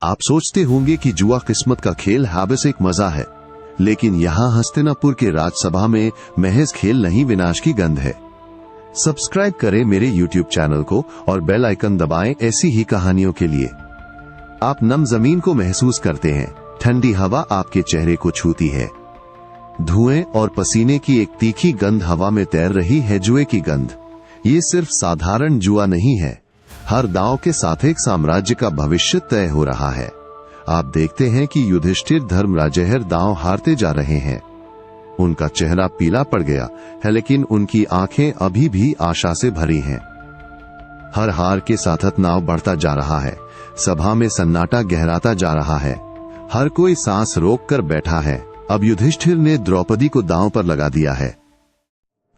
आप सोचते होंगे कि जुआ किस्मत का खेल है, बस एक मजा है, लेकिन यहाँ हस्तिनापुर के राज्यसभा में महज खेल नहीं, विनाश की गंध है। सब्सक्राइब करें मेरे YouTube चैनल को और बेल आइकन दबाएं ऐसी ही कहानियों के लिए। आप नम जमीन को महसूस करते हैं, ठंडी हवा आपके चेहरे को छूती है, धुएं और पसीने की एक तीखी गंध हवा में तैर रही है, जुए की गंध। ये सिर्फ साधारण जुआ नहीं है, हर दांव के साथ एक साम्राज्य का भविष्य तय हो रहा है। आप देखते हैं कि युधिष्ठिर धर्मराजहर दांव हारते जा रहे हैं। उनका चेहरा पीला पड़ गया है, लेकिन उनकी आंखें अभी भी आशा से भरी हैं। हर हार के साथ तनाव बढ़ता जा रहा है, सभा में सन्नाटा गहराता जा रहा है, हर कोई सांस रोक कर बैठा है। अब युधिष्ठिर ने द्रौपदी को दांव पर लगा दिया है।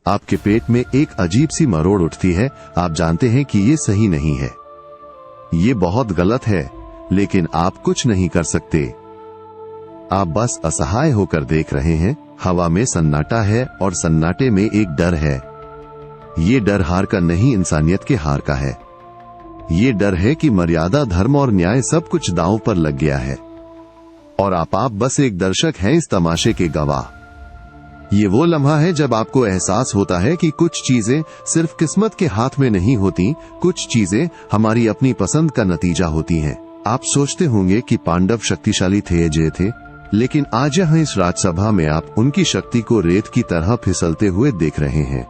आपके पेट में एक अजीब सी मरोड़ उठती है। आप जानते हैं कि ये सही नहीं है, ये बहुत गलत है, लेकिन आप कुछ नहीं कर सकते। आप बस असहाय होकर देख रहे हैं। हवा में सन्नाटा है और सन्नाटे में एक डर है। ये डर हार का नहीं, इंसानियत के हार का है। ये डर है कि मर्यादा, धर्म और न्याय सब कुछ दांव पर लग गया है, और आप बस एक दर्शक हैं, इस तमाशे के गवाह। ये वो लम्हा है जब आपको एहसास होता है कि कुछ चीजें सिर्फ किस्मत के हाथ में नहीं होती, कुछ चीजें हमारी अपनी पसंद का नतीजा होती हैं। आप सोचते होंगे कि पांडव शक्तिशाली थे, अजय थे, लेकिन आज यहाँ इस राज्यसभा में आप उनकी शक्ति को रेत की तरह फिसलते हुए देख रहे हैं।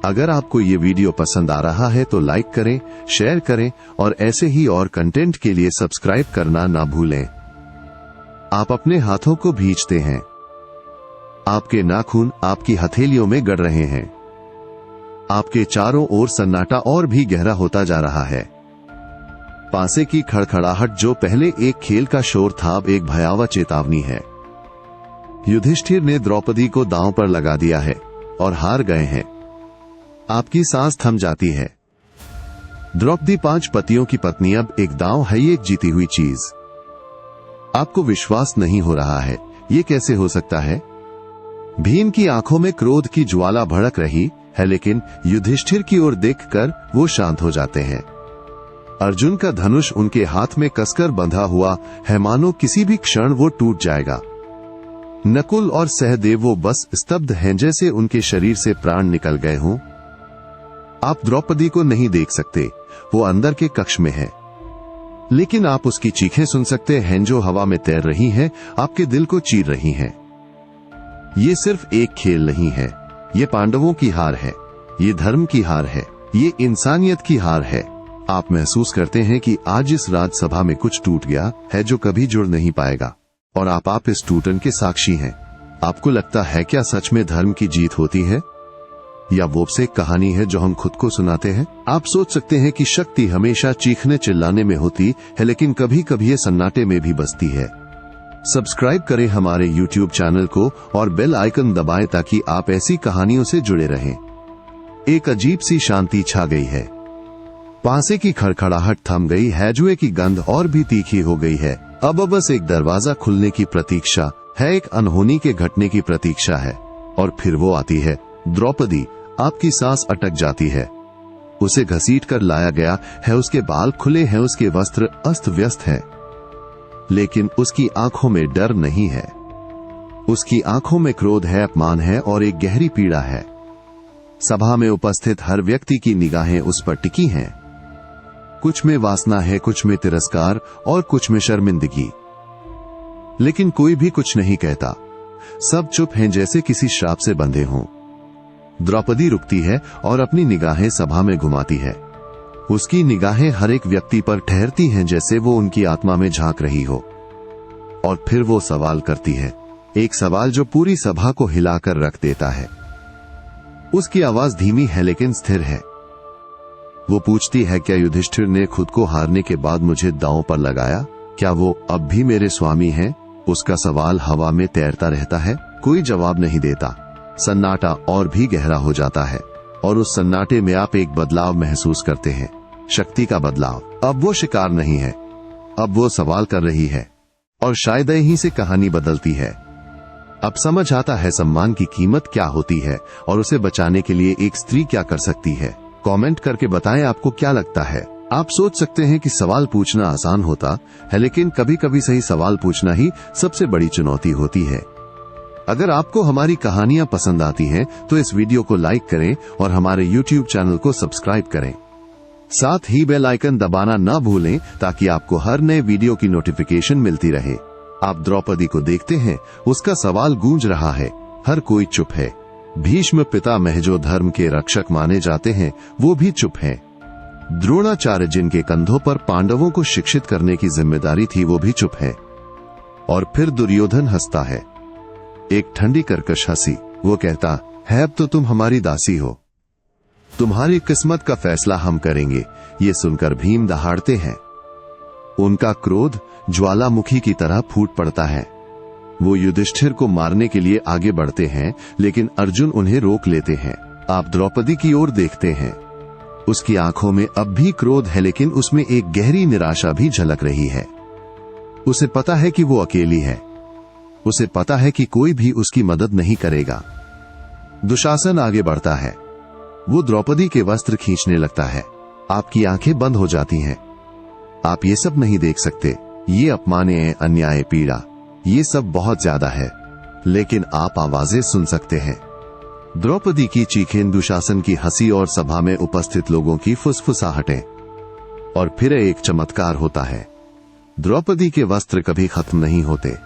अगर आपको ये वीडियो पसंद आ रहा है तो लाइक करें, शेयर करें और ऐसे ही और कंटेंट के लिए सब्सक्राइब करना ना भूलें। आप अपने हाथों को भींचते हैं, आपके नाखून आपकी हथेलियों में गड़ रहे हैं, आपके चारों ओर सन्नाटा और भी गहरा होता जा रहा है। पासे की खड़खड़ाहट, जो पहले एक खेल का शोर था, अब एक भयावह चेतावनी है। युधिष्ठिर ने द्रौपदी को दांव पर लगा दिया है और हार गए हैं। आपकी सांस थम जाती है। द्रौपदी 5 पतियों की पत्नी अब एक दांव है, ये एक जीती हुई चीज। आपको विश्वास नहीं हो रहा है, ये कैसे हो सकता है? भीम की आंखों में क्रोध की ज्वाला भड़क रही है, लेकिन युधिष्ठिर की ओर देखकर वो शांत हो जाते हैं। अर्जुन का धनुष उनके हाथ में कसकर बंधा हुआ है, मानो किसी भी क्षण वो टूट जाएगा। नकुल और सहदेव वो बस स्तब्ध हैं, जैसे उनके शरीर से प्राण निकल गए हों। आप द्रौपदी को नहीं देख सकते, वो अंदर के कक्ष में है, लेकिन आप उसकी चीखें सुन सकते हैं, जो हवा में तैर रही हैं, आपके दिल को चीर रही हैं। ये सिर्फ एक खेल नहीं है, ये पांडवों की हार है, ये धर्म की हार है, ये इंसानियत की हार है। आप महसूस करते हैं कि आज इस राज्यसभा में कुछ टूट गया है जो कभी जुड़ नहीं पाएगा, और आप इस टूटन के साक्षी हैं। आपको लगता है क्या सच में धर्म की जीत होती है, या वो से कहानी है जो हम खुद को सुनाते हैं? आप सोच सकते हैं कि शक्ति हमेशा चीखने चिल्लाने में होती है, लेकिन कभी कभी ये सन्नाटे में भी बसती है। सब्सक्राइब करें हमारे YouTube चैनल को और बेल आइकन दबाएं ताकि आप ऐसी कहानियों से जुड़े रहें। एक अजीब सी शांति छा गई है। पासे की खड़खड़ाहट थम गई है, जुए की गंध और भी तीखी हो गई है। अब बस एक दरवाजा खुलने की प्रतीक्षा है, एक अनहोनी के घटने की प्रतीक्षा है, और फिर वो आती है। द्रौपदी, आपकी सांस अटक जाती है। उसे घसीट कर लाया गया है, उसके बाल खुले हैं, उसके वस्त्र अस्त व्यस्त हैं, लेकिन उसकी आंखों में डर नहीं है। उसकी आंखों में क्रोध है, अपमान है और एक गहरी पीड़ा है। सभा में उपस्थित हर व्यक्ति की निगाहें उस पर टिकी हैं। कुछ में वासना है, कुछ में तिरस्कार और कुछ में शर्मिंदगी, लेकिन कोई भी कुछ नहीं कहता। सब चुप हैं, जैसे किसी श्राप से बंधे हों। द्रौपदी रुकती है और अपनी निगाहें सभा में घुमाती है। उसकी निगाहें हर एक व्यक्ति पर ठहरती हैं, जैसे वो उनकी आत्मा में झांक रही हो। और फिर वो सवाल करती है, एक सवाल जो पूरी सभा को हिलाकर रख देता है। उसकी आवाज धीमी है लेकिन स्थिर है। वो पूछती है, क्या युधिष्ठिर ने खुद को हारने के बाद मुझे दांव पर लगाया? क्या वो अब भी मेरे स्वामी हैं? उसका सवाल हवा में तैरता रहता है, कोई जवाब नहीं देता। सन्नाटा और भी गहरा हो जाता है, और उस सन्नाटे में आप एक बदलाव महसूस करते हैं, शक्ति का बदलाव। अब वो शिकार नहीं है, अब वो सवाल कर रही है, और शायद यहीं से कहानी बदलती है। अब समझ आता है सम्मान की कीमत क्या होती है और उसे बचाने के लिए एक स्त्री क्या कर सकती है। कमेंट करके बताएं आपको क्या लगता है। आप सोच सकते हैं कि सवाल पूछना आसान होता है, लेकिन कभी कभी सही सवाल पूछना ही सबसे बड़ी चुनौती होती है। अगर आपको हमारी कहानियां पसंद आती हैं, तो इस वीडियो को लाइक करें और हमारे YouTube चैनल को सब्सक्राइब करें। साथ ही बेल आइकन दबाना न भूलें, ताकि आपको हर नए वीडियो की नोटिफिकेशन मिलती रहे। आप द्रौपदी को देखते हैं, उसका सवाल गूंज रहा है, हर कोई चुप है। भीष्म पितामह जो धर्म के रक्षक माने जाते हैं, वो भी चुप हैं। द्रोणाचार्य जिनके कंधों पर पांडवों को शिक्षित करने की जिम्मेदारी थी, वो भी चुप है। और फिर दुर्योधन हंसता है, एक ठंडी कर्कश हंसी। वो कहता है, अब तो तुम हमारी दासी हो, तुम्हारी किस्मत का फैसला हम करेंगे। ये सुनकर भीम दहाड़ते हैं। उनका क्रोध ज्वालामुखी की तरह फूट पड़ता है। वो युधिष्ठिर को मारने के लिए आगे बढ़ते हैं, लेकिन अर्जुन उन्हें रोक लेते हैं। आप द्रौपदी की ओर देखते हैं, उसकी आंखों में अब भी क्रोध है, लेकिन उसमें एक गहरी निराशा भी झलक रही है। उसे पता है कि वो अकेली है, उसे पता है कि कोई भी उसकी मदद नहीं करेगा। दुशासन आगे बढ़ता है, वो द्रौपदी के वस्त्र खींचने लगता है। आपकी आंखें बंद हो जाती हैं। आप ये सब नहीं देख सकते, ये अपमान, अन्याय, पीड़ा, ये सब बहुत ज्यादा है, लेकिन आप आवाजें सुन सकते हैं। द्रौपदी की चीखें, दुशासन की हंसी और सभा में उपस्थित लोगों की फुसफुसाहटें। और फिर एक चमत्कार होता है, द्रौपदी के वस्त्र कभी खत्म नहीं होते।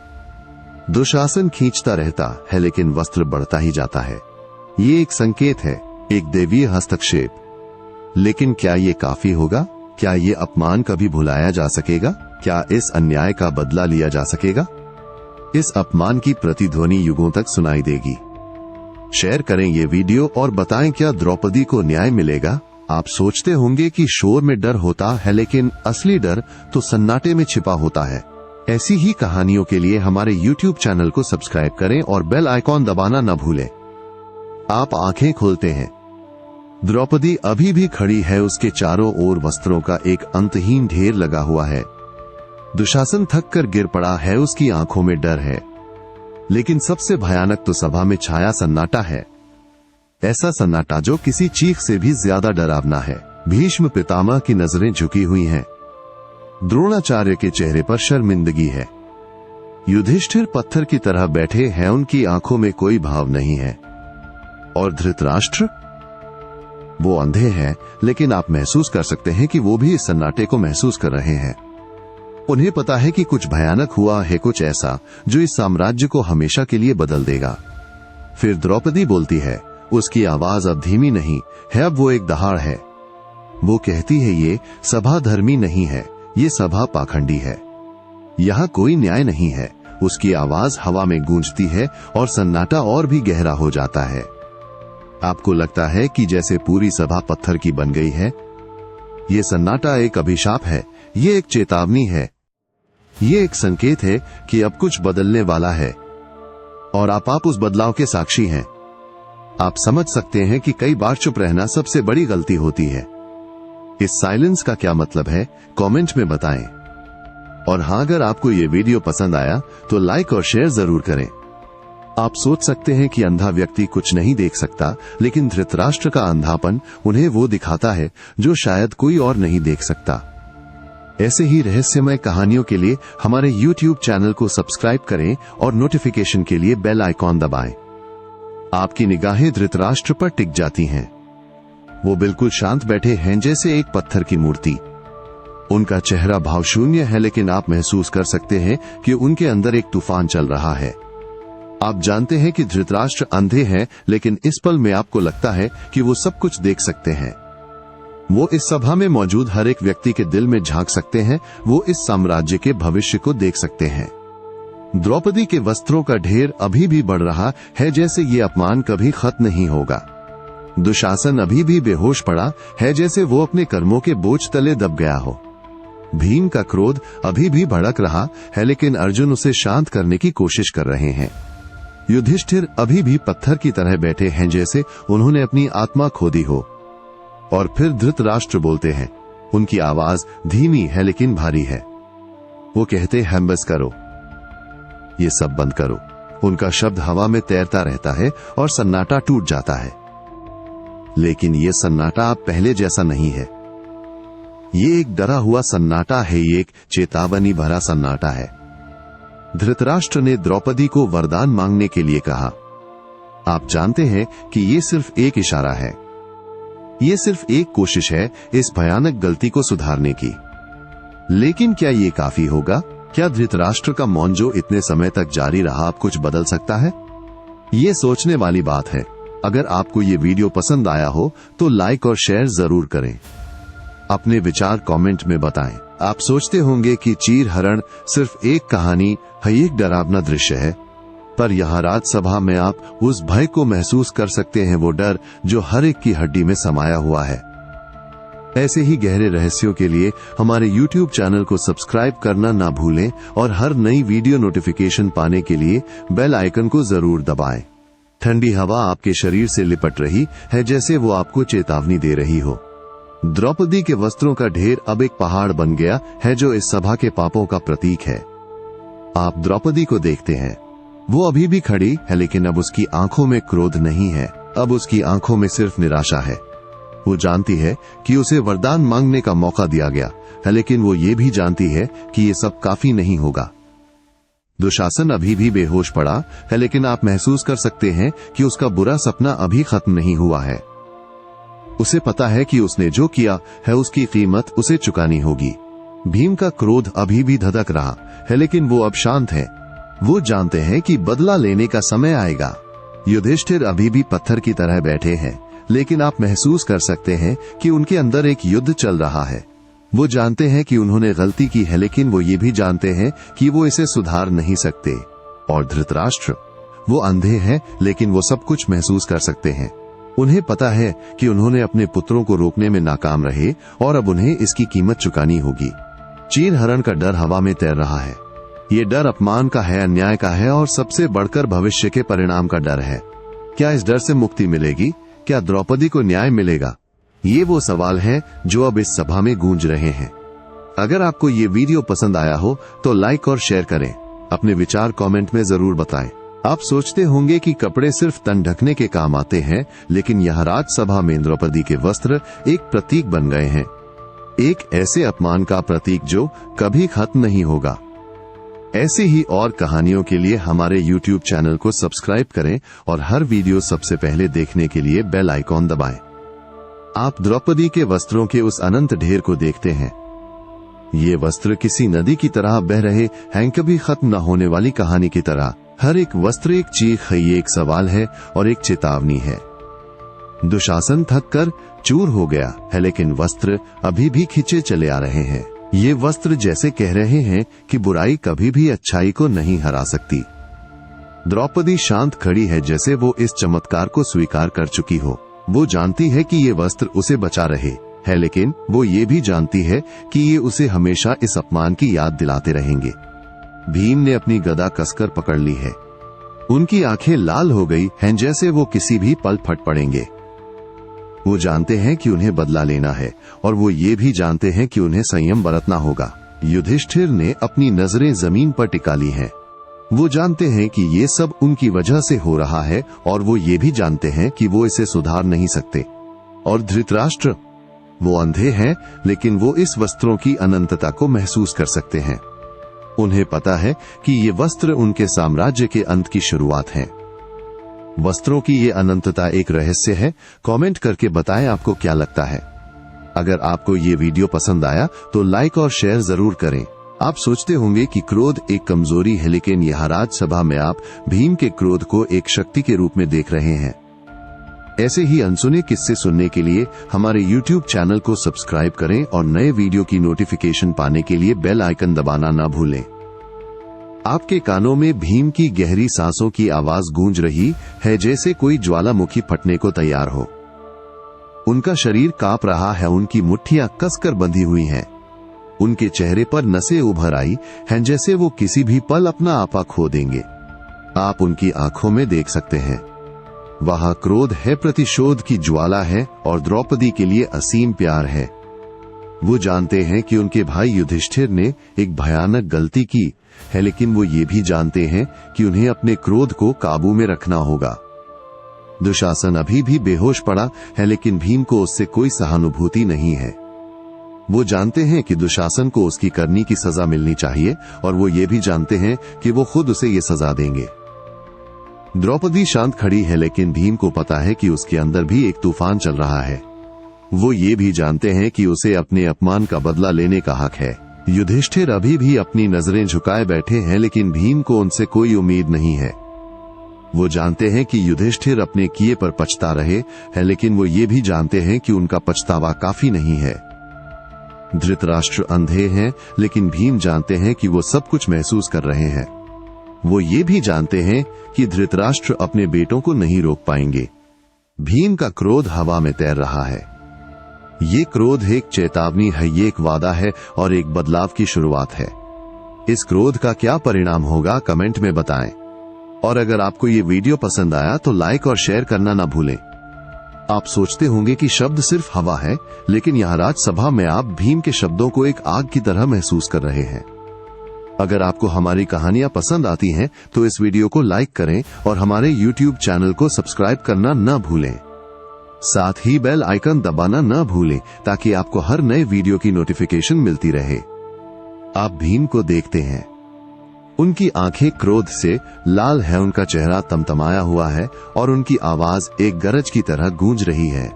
दुशासन खींचता रहता है, लेकिन वस्त्र बढ़ता ही जाता है। ये एक संकेत है, एक दैवीय हस्तक्षेप। लेकिन क्या ये काफी होगा? क्या ये अपमान कभी भुलाया जा सकेगा? क्या इस अन्याय का बदला लिया जा सकेगा? इस अपमान की प्रतिध्वनि युगों तक सुनाई देगी। शेयर करें ये वीडियो और बताएं, क्या द्रौपदी को न्याय मिलेगा? आप सोचते होंगे कि शोर में डर होता है, लेकिन असली डर तो सन्नाटे में छिपा होता है। ऐसी ही कहानियों के लिए हमारे YouTube चैनल को सब्सक्राइब करें और बेल आइकॉन दबाना न भूलें। आप आंखें खोलते हैं, द्रौपदी अभी भी खड़ी है, उसके चारों ओर वस्त्रों का एक अंतहीन ढेर लगा हुआ है। दुशासन थक कर गिर पड़ा है, उसकी आंखों में डर है। लेकिन सबसे भयानक तो सभा में छाया सन्नाटा है, ऐसा सन्नाटा जो किसी चीख से भी ज्यादा डरावना है। भीष्म पितामह की नजरें झुकी हुई हैं, द्रोणाचार्य के चेहरे पर शर्मिंदगी है। युधिष्ठिर पत्थर की तरह बैठे हैं, उनकी आंखों में कोई भाव नहीं है। और धृतराष्ट्र, वो अंधे हैं, लेकिन आप महसूस कर सकते हैं कि वो भी इस सन्नाटे को महसूस कर रहे हैं। उन्हें पता है कि कुछ भयानक हुआ है, कुछ ऐसा जो इस साम्राज्य को हमेशा के लिए बदल देगा। फिर द्रौपदी बोलती है, उसकी आवाज अब धीमी नहीं है, अब वो एक दहाड़ है। वो कहती है, ये सभा धर्मी नहीं है, ये सभा पाखंडी है, यहां कोई न्याय नहीं है। उसकी आवाज हवा में गूंजती है और सन्नाटा और भी गहरा हो जाता है। आपको लगता है कि जैसे पूरी सभा पत्थर की बन गई है। ये सन्नाटा एक अभिशाप है, ये एक चेतावनी है, ये एक संकेत है कि अब कुछ बदलने वाला है, और आप उस बदलाव के साक्षी हैं। आप समझ सकते हैं कि कई बार चुप रहना सबसे बड़ी गलती होती है। इस साइलेंस का क्या मतलब है, कमेंट में बताएं। और हाँ, अगर आपको ये वीडियो पसंद आया तो लाइक और शेयर जरूर करें। आप सोच सकते हैं कि अंधा व्यक्ति कुछ नहीं देख सकता, लेकिन धृतराष्ट्र का अंधापन उन्हें वो दिखाता है जो शायद कोई और नहीं देख सकता। ऐसे ही रहस्यमय कहानियों के लिए हमारे YouTube चैनल को सब्सक्राइब करें और नोटिफिकेशन के लिए बेल आइकॉन दबाएं। आपकी निगाहें धृतराष्ट्र पर टिक जाती हैं। वो बिल्कुल शांत बैठे हैं, जैसे एक पत्थर की मूर्ति। उनका चेहरा भावशून्य है, लेकिन आप महसूस कर सकते हैं कि उनके अंदर एक तूफान चल रहा है। आप जानते हैं कि धृतराष्ट्र अंधे हैं, लेकिन इस पल में आपको लगता है कि वो सब कुछ देख सकते हैं। वो इस सभा में मौजूद हर एक व्यक्ति के दिल में झांक सकते हैं, वो इस साम्राज्य के भविष्य को देख सकते हैं। द्रौपदी के वस्त्रों का ढेर अभी भी बढ़ रहा है, जैसे ये अपमान कभी खत्म नहीं होगा। दुशासन अभी भी बेहोश पड़ा है, जैसे वो अपने कर्मों के बोझ तले दब गया हो। भीम का क्रोध अभी भी भड़क रहा है, लेकिन अर्जुन उसे शांत करने की कोशिश कर रहे हैं। युधिष्ठिर अभी भी पत्थर की तरह बैठे हैं, जैसे उन्होंने अपनी आत्मा खो दी हो। और फिर धृतराष्ट्र बोलते हैं, उनकी आवाज धीमी है लेकिन भारी है। वो कहते हैं, बस करो, ये सब बंद करो। उनका शब्द हवा में तैरता रहता है और सन्नाटा टूट जाता है। लेकिन ये सन्नाटा अब पहले जैसा नहीं है। ये एक डरा हुआ सन्नाटा है, ये एक चेतावनी भरा सन्नाटा है। धृतराष्ट्र ने द्रौपदी को वरदान मांगने के लिए कहा। आप जानते हैं कि ये सिर्फ एक इशारा है, ये सिर्फ एक कोशिश है इस भयानक गलती को सुधारने की। लेकिन क्या ये काफी होगा? क्या धृतराष्ट्र का मौन जो इतने समय तक जारी रहा अब कुछ बदल सकता है? ये सोचने वाली बात है। अगर आपको ये वीडियो पसंद आया हो तो लाइक और शेयर जरूर करें। अपने विचार कमेंट में बताएं। आप सोचते होंगे कि चीर हरण सिर्फ एक कहानी है, एक डरावना दृश्य है, पर यहाँ राज्यसभा में आप उस भय को महसूस कर सकते हैं, वो डर जो हर एक की हड्डी में समाया हुआ है। ऐसे ही गहरे रहस्यों के लिए हमारे YouTube चैनल को सब्सक्राइब करना ना भूलें और हर नई वीडियो नोटिफिकेशन पाने के लिए बेल आइकन को जरूर दबाएं। ठंडी हवा आपके शरीर से लिपट रही है, जैसे वो आपको चेतावनी दे रही हो। द्रौपदी के वस्त्रों का ढेर अब एक पहाड़ बन गया है जो इस सभा के पापों का प्रतीक है। आप द्रौपदी को देखते हैं, वो अभी भी खड़ी है, लेकिन अब उसकी आंखों में क्रोध नहीं है, अब उसकी आंखों में सिर्फ निराशा है। वो जानती है कि उसे वरदान मांगने का मौका दिया गया है, लेकिन वो ये भी जानती है कि ये सब काफी नहीं होगा। दुशासन अभी भी बेहोश पड़ा है, लेकिन आप महसूस कर सकते हैं कि उसका बुरा सपना अभी खत्म नहीं हुआ है। उसे पता है कि उसने जो किया है उसकी कीमत उसे चुकानी होगी। भीम का क्रोध अभी भी धधक रहा है, लेकिन वो अब शांत है। वो जानते हैं कि बदला लेने का समय आएगा। युधिष्ठिर अभी भी पत्थर की तरह बैठे हैं, लेकिन आप महसूस कर सकते हैं कि उनके अंदर एक युद्ध चल रहा है। वो जानते हैं कि उन्होंने गलती की है, लेकिन वो ये भी जानते हैं कि वो इसे सुधार नहीं सकते। और धृतराष्ट्र, वो अंधे हैं, लेकिन वो सब कुछ महसूस कर सकते हैं। उन्हें पता है कि उन्होंने अपने पुत्रों को रोकने में नाकाम रहे और अब उन्हें इसकी कीमत चुकानी होगी। चीर हरण का डर हवा में तैर रहा है। ये डर अपमान का है, अन्याय का है और सबसे बढ़कर भविष्य के परिणाम का डर है। क्या इस डर से मुक्ति मिलेगी? क्या द्रौपदी को न्याय मिलेगा? ये वो सवाल हैं जो अब इस सभा में गूंज रहे हैं। अगर आपको ये वीडियो पसंद आया हो तो लाइक और शेयर करें। अपने विचार कमेंट में जरूर बताएं। आप सोचते होंगे कि कपड़े सिर्फ तन ढकने के काम आते हैं, लेकिन यहाँ राज्यसभा में द्रौपदी के वस्त्र एक प्रतीक बन गए हैं, एक ऐसे अपमान का प्रतीक जो कभी खत्म नहीं होगा। ऐसे ही और कहानियों के लिए हमारे YouTube चैनल को सब्सक्राइब करें और हर वीडियो सबसे पहले देखने के लिए बेल आइकॉन दबाएं। आप द्रौपदी के वस्त्रों के उस अनंत ढेर को देखते हैं। ये वस्त्र किसी नदी की तरह बह रहे हैं, कभी खत्म न होने वाली कहानी की तरह। हर एक वस्त्र एक चीख है, ये एक सवाल है और एक चेतावनी है। दुशासन थक कर चूर हो गया है, लेकिन वस्त्र अभी भी खींचे चले आ रहे हैं। ये वस्त्र जैसे कह रहे हैं कि बुराई कभी भी अच्छाई को नहीं हरा सकती। द्रौपदी शांत खड़ी है, जैसे वो इस चमत्कार को स्वीकार कर चुकी हो। वो जानती है कि ये वस्त्र उसे बचा रहे है, लेकिन वो ये भी जानती है कि ये उसे हमेशा इस अपमान की याद दिलाते रहेंगे। भीम ने अपनी गदा कसकर पकड़ ली है। उनकी आंखें लाल हो गई हैं, जैसे वो किसी भी पल फट पड़ेंगे। वो जानते हैं कि उन्हें बदला लेना है और वो ये भी जानते हैं कि उन्हें संयम बरतना होगा। युधिष्ठिर ने अपनी नजरें जमीन पर टिका ली हैं। वो जानते हैं कि ये सब उनकी वजह से हो रहा है और वो ये भी जानते हैं कि वो इसे सुधार नहीं सकते। और धृतराष्ट्र, वो अंधे हैं, लेकिन वो इस वस्त्रों की अनंतता को महसूस कर सकते हैं। उन्हें पता है कि ये वस्त्र उनके साम्राज्य के अंत की शुरुआत है। वस्त्रों की ये अनंतता एक रहस्य है। कमेंट करके बताएं आपको क्या लगता है। अगर आपको ये वीडियो पसंद आया तो लाइक और शेयर जरूर करें। आप सोचते होंगे कि क्रोध एक कमजोरी है, लेकिन यहाँ राज्यसभा में आप भीम के क्रोध को एक शक्ति के रूप में देख रहे हैं। ऐसे ही अनसुने किस्से सुनने के लिए हमारे YouTube चैनल को सब्सक्राइब करें और नए वीडियो की नोटिफिकेशन पाने के लिए बेल आइकन दबाना ना भूलें। आपके कानों में भीम की गहरी सांसों की आवाज गूंज रही है, जैसे कोई ज्वालामुखी फटने को तैयार हो। उनका शरीर कांप रहा है, उनकी मुट्ठियां कसकर बंधी हुई हैं। उनके चेहरे पर नसें उभर आई हैं, जैसे वो किसी भी पल अपना आपा खो देंगे। आप उनकी आंखों में देख सकते हैं, वहां क्रोध है, प्रतिशोध की ज्वाला है और द्रौपदी के लिए असीम प्यार है। वो जानते हैं कि उनके भाई युधिष्ठिर ने एक भयानक गलती की है, लेकिन वो ये भी जानते हैं कि उन्हें अपने क्रोध को काबू में रखना होगा। दुशासन अभी भी बेहोश पड़ा है, लेकिन भीम को उससे कोई सहानुभूति नहीं है। वो जानते हैं कि दुशासन को उसकी करनी की सजा मिलनी चाहिए और वो ये भी जानते हैं कि वो खुद उसे ये सजा देंगे। द्रौपदी शांत खड़ी है, लेकिन भीम को पता है कि उसके अंदर भी एक तूफान चल रहा है। वो ये भी जानते हैं कि उसे अपने अपमान का बदला लेने का हक है। युधिष्ठिर अभी भी अपनी नजरें झुकाए बैठे हैं, लेकिन भीम को उनसे कोई उम्मीद नहीं है। वो जानते हैं कि युधिष्ठिर अपने किए पर पछता रहे हैं, लेकिन वो ये भी जानते हैं कि उनका पछतावा काफी नहीं है। धृतराष्ट्र अंधे हैं, लेकिन भीम जानते हैं कि वो सब कुछ महसूस कर रहे हैं। वो ये भी जानते हैं कि धृतराष्ट्र अपने बेटों को नहीं रोक पाएंगे। भीम का क्रोध हवा में तैर रहा है। ये क्रोध एक चेतावनी है, ये एक वादा है और एक बदलाव की शुरुआत है। इस क्रोध का क्या परिणाम होगा, कमेंट में बताएं। और अगर आपको ये वीडियो पसंद आया तो लाइक और शेयर करना ना भूलें। आप सोचते होंगे कि शब्द सिर्फ हवा है, लेकिन यहाँ राज्यसभा में आप भीम के शब्दों को एक आग की तरह महसूस कर रहे हैं। अगर आपको हमारी कहानियां पसंद आती हैं तो इस वीडियो को लाइक करें और हमारे YouTube चैनल को सब्सक्राइब करना न भूलें। साथ ही बेल आइकन दबाना न भूलें ताकि आपको हर नए वीडियो की नोटिफिकेशन मिलती रहे। आप भीम को देखते हैं, उनकी आंखें क्रोध से लाल है, उनका चेहरा तमतमाया हुआ है और उनकी आवाज एक गरज की तरह गूंज रही है।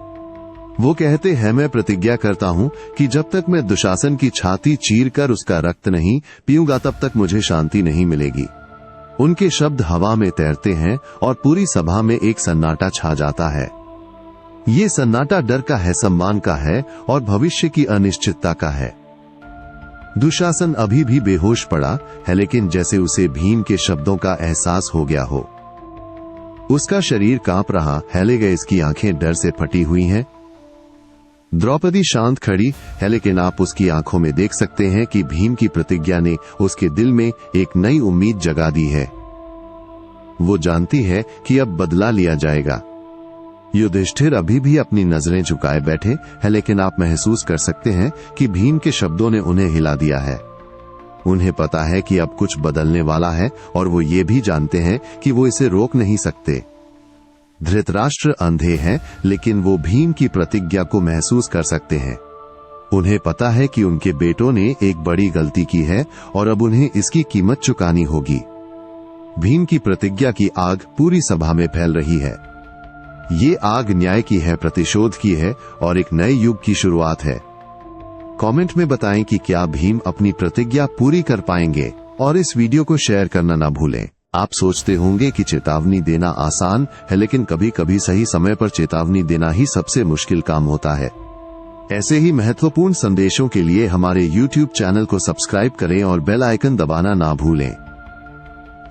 वो कहते हैं, मैं प्रतिज्ञा करता हूं कि जब तक मैं दुशासन की छाती चीरकर उसका रक्त नहीं पीऊंगा तब तक मुझे शांति नहीं मिलेगी। उनके शब्द हवा में तैरते हैं और पूरी सभा में एक सन्नाटा छा जाता है। ये सन्नाटा डर का है, सम्मान का है और भविष्य की अनिश्चितता का है। दुशासन अभी भी बेहोश पड़ा है, लेकिन जैसे उसे भीम के शब्दों का एहसास हो गया हो। उसका शरीर कांप रहा है, लेकिन इसकी आंखें डर से फटी हुई हैं। द्रौपदी शांत खड़ी है, लेकिन आप उसकी आंखों में देख सकते हैं कि भीम की प्रतिज्ञा ने उसके दिल में एक नई उम्मीद जगा दी है। वो जानती है कि अब बदला लिया जाएगा। युधिष्ठिर अभी भी अपनी नजरें झुकाए बैठे हैं, लेकिन आप महसूस कर सकते हैं कि भीम के शब्दों ने उन्हें हिला दिया है। उन्हें पता है कि अब कुछ बदलने वाला है और वो ये भी जानते हैं कि वो इसे रोक नहीं सकते। धृतराष्ट्र अंधे हैं, लेकिन वो भीम की प्रतिज्ञा को महसूस कर सकते हैं। उन्हें पता है कि उनके बेटों ने एक बड़ी गलती की है और अब उन्हें इसकी कीमत चुकानी होगी। भीम की प्रतिज्ञा की आग पूरी सभा में फैल रही है। ये आग न्याय की है, प्रतिशोध की है और एक नए युग की शुरुआत है। कमेंट में बताएं कि क्या भीम अपनी प्रतिज्ञा पूरी कर पाएंगे और इस वीडियो को शेयर करना ना भूलें। आप सोचते होंगे कि चेतावनी देना आसान है, लेकिन कभी कभी सही समय पर चेतावनी देना ही सबसे मुश्किल काम होता है। ऐसे ही महत्वपूर्ण संदेशों के लिए हमारे YouTube चैनल को सब्सक्राइब करें और बेल आइकन दबाना ना भूलें।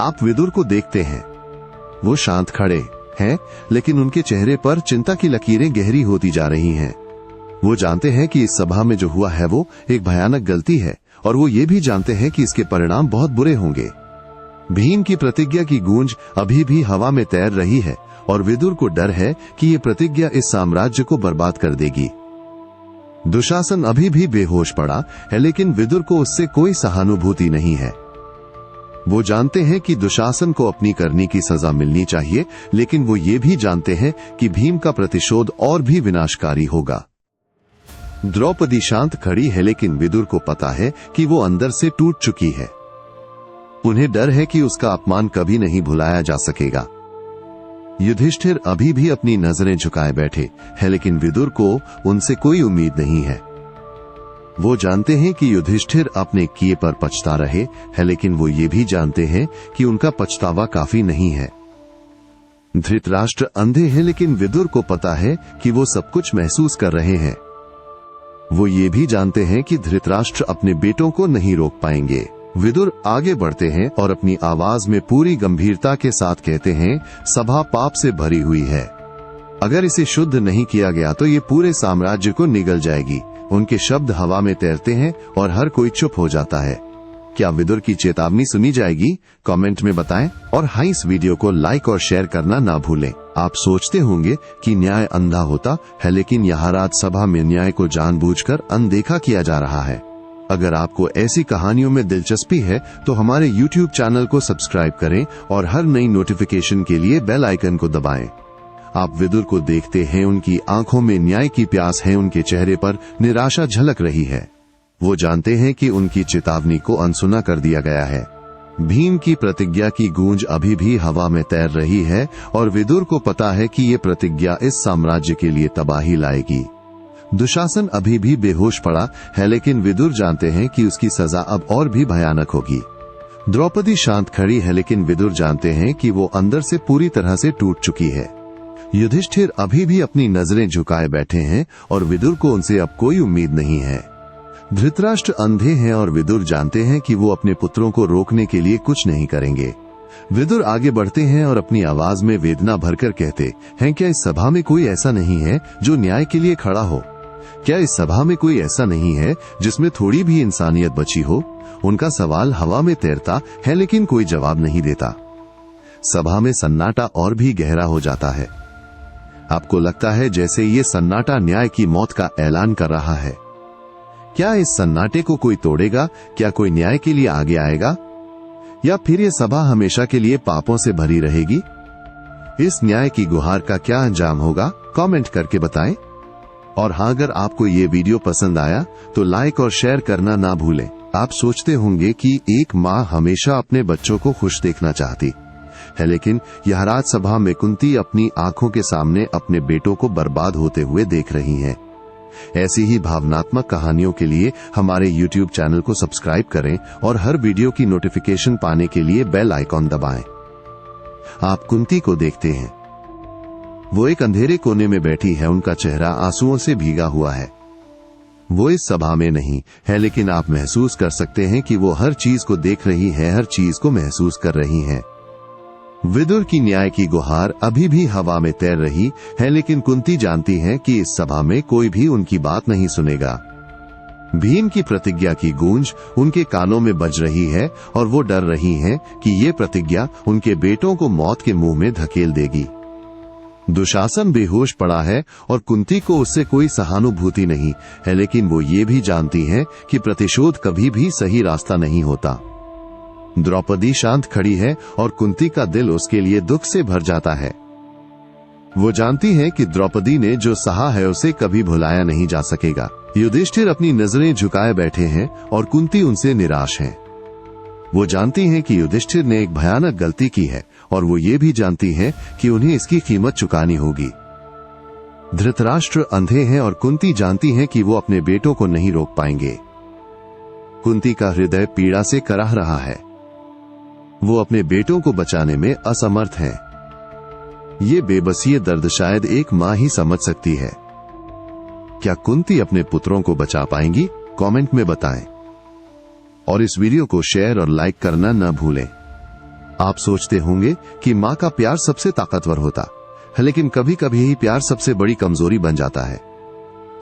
आप विदुर को देखते हैं, वो शांत खड़े हैं, लेकिन उनके चेहरे पर चिंता की लकीरें गहरी होती जा रही हैं। वो जानते हैं कि इस सभा में जो हुआ है वो एक भयानक गलती है और वो ये भी जानते हैं कि इसके परिणाम बहुत बुरे होंगे। भीम की प्रतिज्ञा की गूंज अभी भी हवा में तैर रही है और विदुर को डर है कि ये प्रतिज्ञा इस साम्राज्य को बर्बाद कर देगी। दुशासन अभी भी बेहोश पड़ा है, लेकिन विदुर को उससे कोई सहानुभूति नहीं है। वो जानते हैं कि दुशासन को अपनी करनी की सजा मिलनी चाहिए, लेकिन वो ये भी जानते हैं कि भीम का प्रतिशोध और भी विनाशकारी होगा। द्रौपदी शांत खड़ी है, लेकिन विदुर को पता है कि वो अंदर से टूट चुकी है। उन्हें डर है कि उसका अपमान कभी नहीं भुलाया जा सकेगा। युधिष्ठिर अभी भी अपनी नजरें झुकाए बैठे हैं, लेकिन विदुर को उनसे कोई उम्मीद नहीं है। वो जानते हैं कि युधिष्ठिर अपने किए पर पछता रहे हैं, लेकिन वो ये भी जानते हैं कि उनका पछतावा काफी नहीं है। धृतराष्ट्र अंधे हैं, लेकिन विदुर को पता है कि वो सब कुछ महसूस कर रहे हैं। वो ये भी जानते हैं कि धृतराष्ट्र अपने बेटों को नहीं रोक पाएंगे। विदुर आगे बढ़ते हैं और अपनी आवाज में पूरी गंभीरता के साथ कहते हैं, सभा पाप से भरी हुई है। अगर इसे शुद्ध नहीं किया गया तो ये पूरे साम्राज्य को निगल जाएगी। उनके शब्द हवा में तैरते हैं और हर कोई चुप हो जाता है। क्या विदुर की चेतावनी सुनी जाएगी? कमेंट में बताएं और हाँ, इस वीडियो को लाइक और शेयर करना ना भूलें। आप सोचते होंगे कि न्याय अंधा होता है, लेकिन यहाँ राज्यसभा में न्याय को जानबूझकर अनदेखा किया जा रहा है। अगर आपको ऐसी कहानियों में दिलचस्पी है तो हमारे YouTube चैनल को सब्सक्राइब करें और हर नई नोटिफिकेशन के लिए बेल आइकन को दबाएं। आप विदुर को देखते हैं, उनकी आंखों में न्याय की प्यास है, उनके चेहरे पर निराशा झलक रही है। वो जानते हैं कि उनकी चेतावनी को अनसुना कर दिया गया है। भीम की प्रतिज्ञा की गूंज अभी भी हवा में तैर रही है और विदुर को पता है कि ये प्रतिज्ञा इस साम्राज्य के लिए तबाही लाएगी। दुशासन अभी भी बेहोश पड़ा है, लेकिन विदुर जानते हैं कि उसकी सजा अब और भी भयानक होगी। द्रौपदी शांत खड़ी है, लेकिन विदुर जानते हैं कि वो अंदर से पूरी तरह से टूट चुकी है। युधिष्ठिर अभी भी अपनी नजरें झुकाए बैठे हैं और विदुर को उनसे अब कोई उम्मीद नहीं है। धृतराष्ट्र अंधे हैं और विदुर जानते हैं कि वो अपने पुत्रों को रोकने के लिए कुछ नहीं करेंगे। विदुर आगे बढ़ते हैं और अपनी आवाज में वेदना भरकर कहते हैं, क्या इस सभा में कोई ऐसा नहीं है जो न्याय के लिए खड़ा हो? क्या इस सभा में कोई ऐसा नहीं है जिसमें थोड़ी भी इंसानियत बची हो? उनका सवाल हवा में तैरता है, लेकिन कोई जवाब नहीं देता। सभा में सन्नाटा और भी गहरा हो जाता है। आपको लगता है जैसे ये सन्नाटा न्याय की मौत का ऐलान कर रहा है। क्या इस सन्नाटे को कोई तोड़ेगा? क्या कोई न्याय के लिए आगे आएगा? या फिर ये सभा हमेशा के लिए पापों से भरी रहेगी? इस न्याय की गुहार का क्या अंजाम होगा? कमेंट करके बताएं। और हाँ, अगर आपको ये वीडियो पसंद आया तो लाइक और शेयर करना ना भूलें। आप सोचते होंगे कि एक माँ हमेशा अपने बच्चों को खुश देखना चाहती है, लेकिन यह राजसभा में कुंती अपनी आंखों के सामने अपने बेटों को बर्बाद होते हुए देख रही हैं। ऐसी ही भावनात्मक कहानियों के लिए हमारे YouTube चैनल को सब्सक्राइब करें और हर वीडियो की नोटिफिकेशन पाने के लिए बेल आइकॉन दबाएं। आप कुंती को देखते हैं। वो एक अंधेरे कोने में बैठी है, उनका चेहरा आंसुओं से भीगा हुआ है। वो इस सभा में नहीं है, लेकिन आप महसूस कर सकते हैं कि वो हर चीज को देख रही है, हर चीज को महसूस कर रही है। विदुर की न्याय की गुहार अभी भी हवा में तैर रही है, लेकिन कुंती जानती है कि इस सभा में कोई भी उनकी बात नहीं सुनेगा। भीम की प्रतिज्ञा की गूंज उनके कानों में बज रही है और वो डर रही हैं कि ये प्रतिज्ञा उनके बेटों को मौत के मुंह में धकेल देगी। दुशासन बेहोश पड़ा है और कुंती को उससे कोई सहानुभूति नहीं है, लेकिन वो ये भी जानती है कि प्रतिशोध कभी भी सही रास्ता नहीं होता। द्रौपदी शांत खड़ी है और कुंती का दिल उसके लिए दुख से भर जाता है। वो जानती है कि द्रौपदी ने जो सहा है उसे कभी भुलाया नहीं जा सकेगा। युधिष्ठिर अपनी नजरें झुकाए बैठे हैं और कुंती उनसे निराश है। वो जानती हैं कि युधिष्ठिर ने एक भयानक गलती की है और वो ये भी जानती हैं कि उन्हें इसकी कीमत चुकानी होगी। धृतराष्ट्र अंधे हैं और कुंती जानती हैं कि वो अपने बेटों को नहीं रोक पाएंगे। कुंती का हृदय पीड़ा से कराह रहा है। वो अपने बेटों को बचाने में असमर्थ हैं। ये बेबसी दर्द शायद एक माँ ही समझ सकती है। क्या कुंती अपने पुत्रों को बचा पाएंगी? कमेंट में बताएं और इस वीडियो को शेयर और लाइक करना न भूलें। आप सोचते होंगे कि माँ का प्यार सबसे ताकतवर होता है, लेकिन कभी कभी ही प्यार सबसे बड़ी कमजोरी बन जाता है।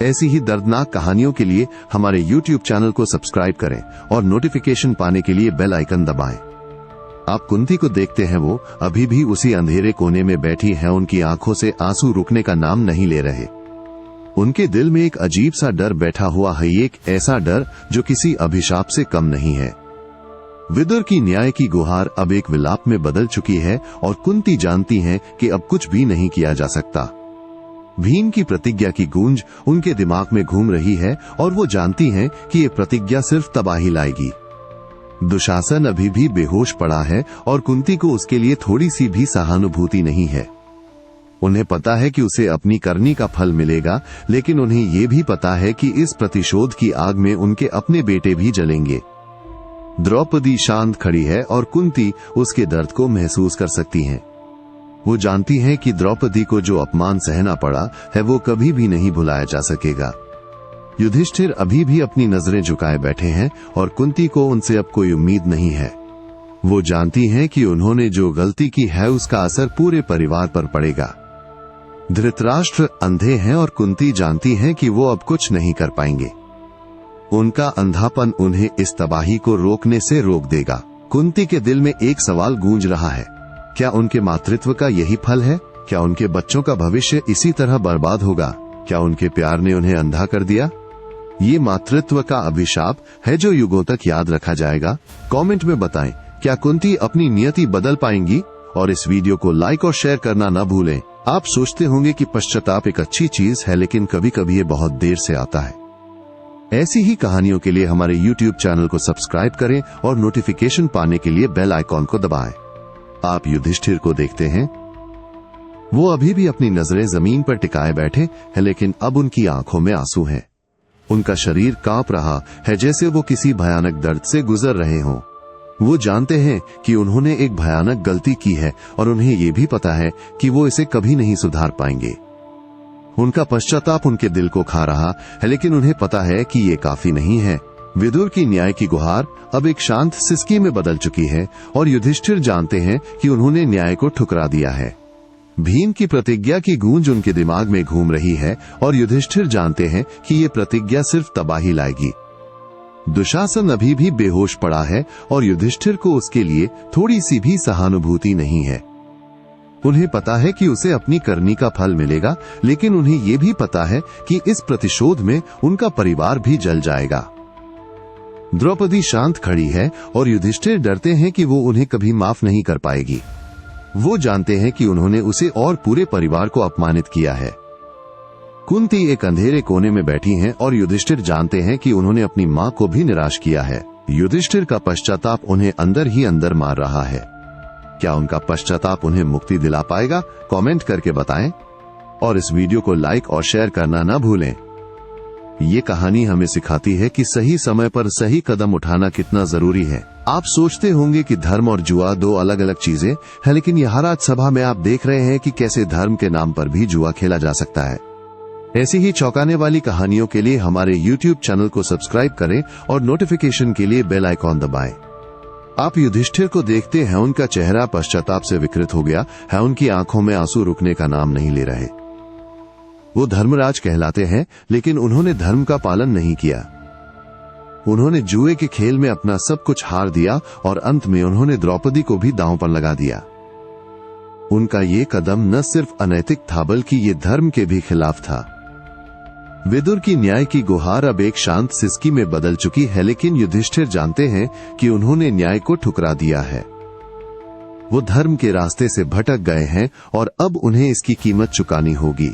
ऐसी ही दर्दनाक कहानियों के लिए हमारे YouTube चैनल को सब्सक्राइब करें और नोटिफिकेशन पाने के लिए बेल आइकन दबाएं। आप कुंती को देखते हैं, वो अभी भी उसी अंधेरे कोने में बैठी हैं। उनकी आंखों से आंसू रुकने का नाम नहीं ले रहे। उनके दिल में एक अजीब सा डर बैठा हुआ है, एक ऐसा डर जो किसी अभिशाप से कम नहीं है। विदुर की न्याय की गुहार अब एक विलाप में बदल चुकी है और कुंती जानती हैं कि अब कुछ भी नहीं किया जा सकता। भीम की प्रतिज्ञा की गूंज उनके दिमाग में घूम रही है और वो जानती हैं कि ये प्रतिज्ञा सिर्फ तबाही लाएगी। दुशासन अभी भी बेहोश पड़ा है और कुंती को उसके लिए थोड़ी सी भी सहानुभूति नहीं है। उन्हें पता है कि उसे अपनी करनी का फल मिलेगा, लेकिन उन्हें ये भी पता है कि इस प्रतिशोध की आग में उनके अपने बेटे भी जलेंगे। द्रौपदी शांत खड़ी है और कुंती उसके दर्द को महसूस कर सकती हैं। वो जानती हैं कि द्रौपदी को जो अपमान सहना पड़ा है वो कभी भी नहीं भुलाया जा सकेगा। युधिष्ठिर अभी भी अपनी नजरें झुकाए बैठे हैं और कुंती को उनसे अब कोई उम्मीद नहीं है। वो जानती हैं कि उन्होंने जो गलती की है उसका असर पूरे परिवार पर पड़ेगा। धृतराष्ट्र अंधे हैं और कुंती जानती हैं कि वो अब कुछ नहीं कर पाएंगे। उनका अंधापन उन्हें इस तबाही को रोकने से रोक देगा। कुंती के दिल में एक सवाल गूंज रहा है, क्या उनके मातृत्व का यही फल है? क्या उनके बच्चों का भविष्य इसी तरह बर्बाद होगा? क्या उनके प्यार ने उन्हें अंधा कर दिया? ये मातृत्व का अभिशाप है जो युगों तक याद रखा जाएगा। कमेंट में बताएं, क्या कुंती अपनी नियति बदल पाएंगी? और इस वीडियो को लाइक और शेयर करना न भूलें। आप सोचते होंगे कि पश्चाताप एक अच्छी चीज है, लेकिन कभी कभी ये बहुत देर से आता है। ऐसी ही कहानियों के लिए हमारे YouTube चैनल को सब्सक्राइब करें और नोटिफिकेशन पाने के लिए बेल आइकॉन को दबाएं। आप युधिष्ठिर को देखते हैं, वो अभी भी अपनी नजरें जमीन पर टिकाए बैठे हैं, लेकिन अब उनकी आंखों में आंसू हैं। उनका शरीर कांप रहा है जैसे वो किसी भयानक दर्द से गुजर रहे हों। वो जानते हैं कि उन्होंने एक भयानक गलती की है और उन्हें ये भी पता है कि वो इसे कभी नहीं सुधार पाएंगे। उनका पश्चाताप उनके दिल को खा रहा है, लेकिन उन्हें पता है कि ये काफी नहीं है। विदुर की न्याय की गुहार अब एक शांत सिसकी में बदल चुकी है और युधिष्ठिर जानते हैं कि उन्होंने न्याय को ठुकरा दिया है। भीम की प्रतिज्ञा की गूंज उनके दिमाग में घूम रही है और युधिष्ठिर जानते हैं कि ये प्रतिज्ञा सिर्फ तबाही लाएगी। दुशासन अभी भी बेहोश पड़ा है और युधिष्ठिर को उसके लिए थोड़ी सी भी सहानुभूति नहीं है। उन्हें पता है कि उसे अपनी करनी का फल मिलेगा, लेकिन उन्हें यह भी पता है कि इस प्रतिशोध में उनका परिवार भी जल जाएगा। द्रौपदी शांत खड़ी है और युधिष्ठिर डरते हैं कि वो उन्हें कभी माफ नहीं कर पाएगी। वो जानते हैं कि उन्होंने उसे और पूरे परिवार को अपमानित किया है। कुंती एक अंधेरे कोने में बैठी हैं और युधिष्ठिर जानते हैं कि उन्होंने अपनी मां को भी निराश किया है। युधिष्ठिर का पश्चाताप उन्हें अंदर ही अंदर मार रहा है। क्या उनका पश्चाताप उन्हें मुक्ति दिला पाएगा? कमेंट करके बताएं और इस वीडियो को लाइक और शेयर करना न भूलें। ये कहानी हमें सिखाती है कि सही समय पर सही कदम उठाना कितना जरूरी है। आप सोचते होंगे कि धर्म और जुआ दो अलग अलग चीजें हैं, लेकिन यहाँ राज्यसभा में आप देख रहे हैं कि कैसे धर्म के नाम पर भी जुआ खेला जा सकता है। ऐसी ही चौंकाने वाली कहानियों के लिए हमारे YouTube चैनल को सब्सक्राइब करें और नोटिफिकेशन के लिए बेल आइकॉन दबाएं। आप युधिष्ठिर को देखते हैं, उनका चेहरा पश्चाताप से विकृत हो गया है, उनकी आंखों में आंसू रुकने का नाम नहीं ले रहे। वो धर्मराज कहलाते हैं, लेकिन उन्होंने धर्म का पालन नहीं किया। उन्होंने जुए के खेल में अपना सब कुछ हार दिया और अंत में उन्होंने द्रौपदी को भी दांव पर लगा दिया। उनका ये कदम न सिर्फ अनैतिक था, बल्कि ये धर्म के भी खिलाफ था। विदुर की न्याय की गुहार अब एक शांत सिसकी में बदल चुकी है, लेकिन युधिष्ठिर जानते हैं कि उन्होंने न्याय को ठुकरा दिया है। वो धर्म के रास्ते से भटक गए हैं और अब उन्हें इसकी कीमत चुकानी होगी।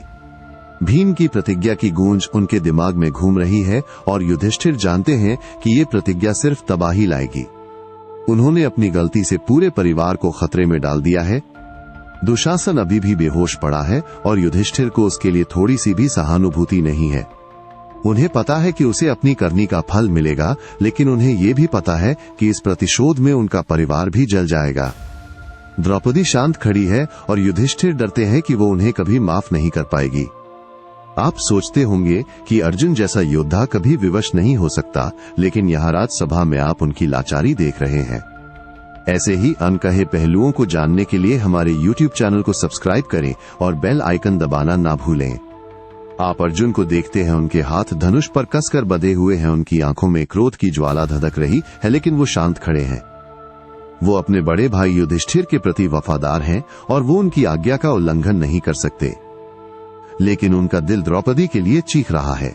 भीम की प्रतिज्ञा की गूंज उनके दिमाग में घूम रही है और युधिष्ठिर जानते हैं कि ये प्रतिज्ञा सिर्फ तबाही लाएगी। उन्होंने अपनी गलती से पूरे परिवार को खतरे में डाल दिया है। दुशासन अभी भी बेहोश पड़ा है और युधिष्ठिर को उसके लिए थोड़ी सी भी सहानुभूति नहीं है। उन्हें पता है कि उसे अपनी करनी का फल मिलेगा, लेकिन उन्हें यह भी पता है कि इस प्रतिशोध में उनका परिवार भी जल जाएगा। द्रौपदी शांत खड़ी है और युधिष्ठिर डरते हैं कि वो उन्हें कभी माफ नहीं कर पाएगी। आप सोचते होंगे कि अर्जुन जैसा योद्धा कभी विवश नहीं हो सकता, लेकिन यहाँ राज्यसभा में आप उनकी लाचारी देख रहे हैं। ऐसे ही अनकहे पहलुओं को जानने के लिए हमारे YouTube चैनल को सब्सक्राइब करें और बेल आइकन दबाना ना भूलें। आप अर्जुन को देखते हैं, उनके हाथ धनुष पर कसकर बंधे हुए हैं, उनकी आंखों में क्रोध की ज्वाला धधक रही है, लेकिन वो शांत खड़े हैं। वो अपने बड़े भाई युधिष्ठिर के प्रति वफादार हैं और वो उनकी आज्ञा का उल्लंघन नहीं कर सकते, लेकिन उनका दिल द्रौपदी के लिए चीख रहा है।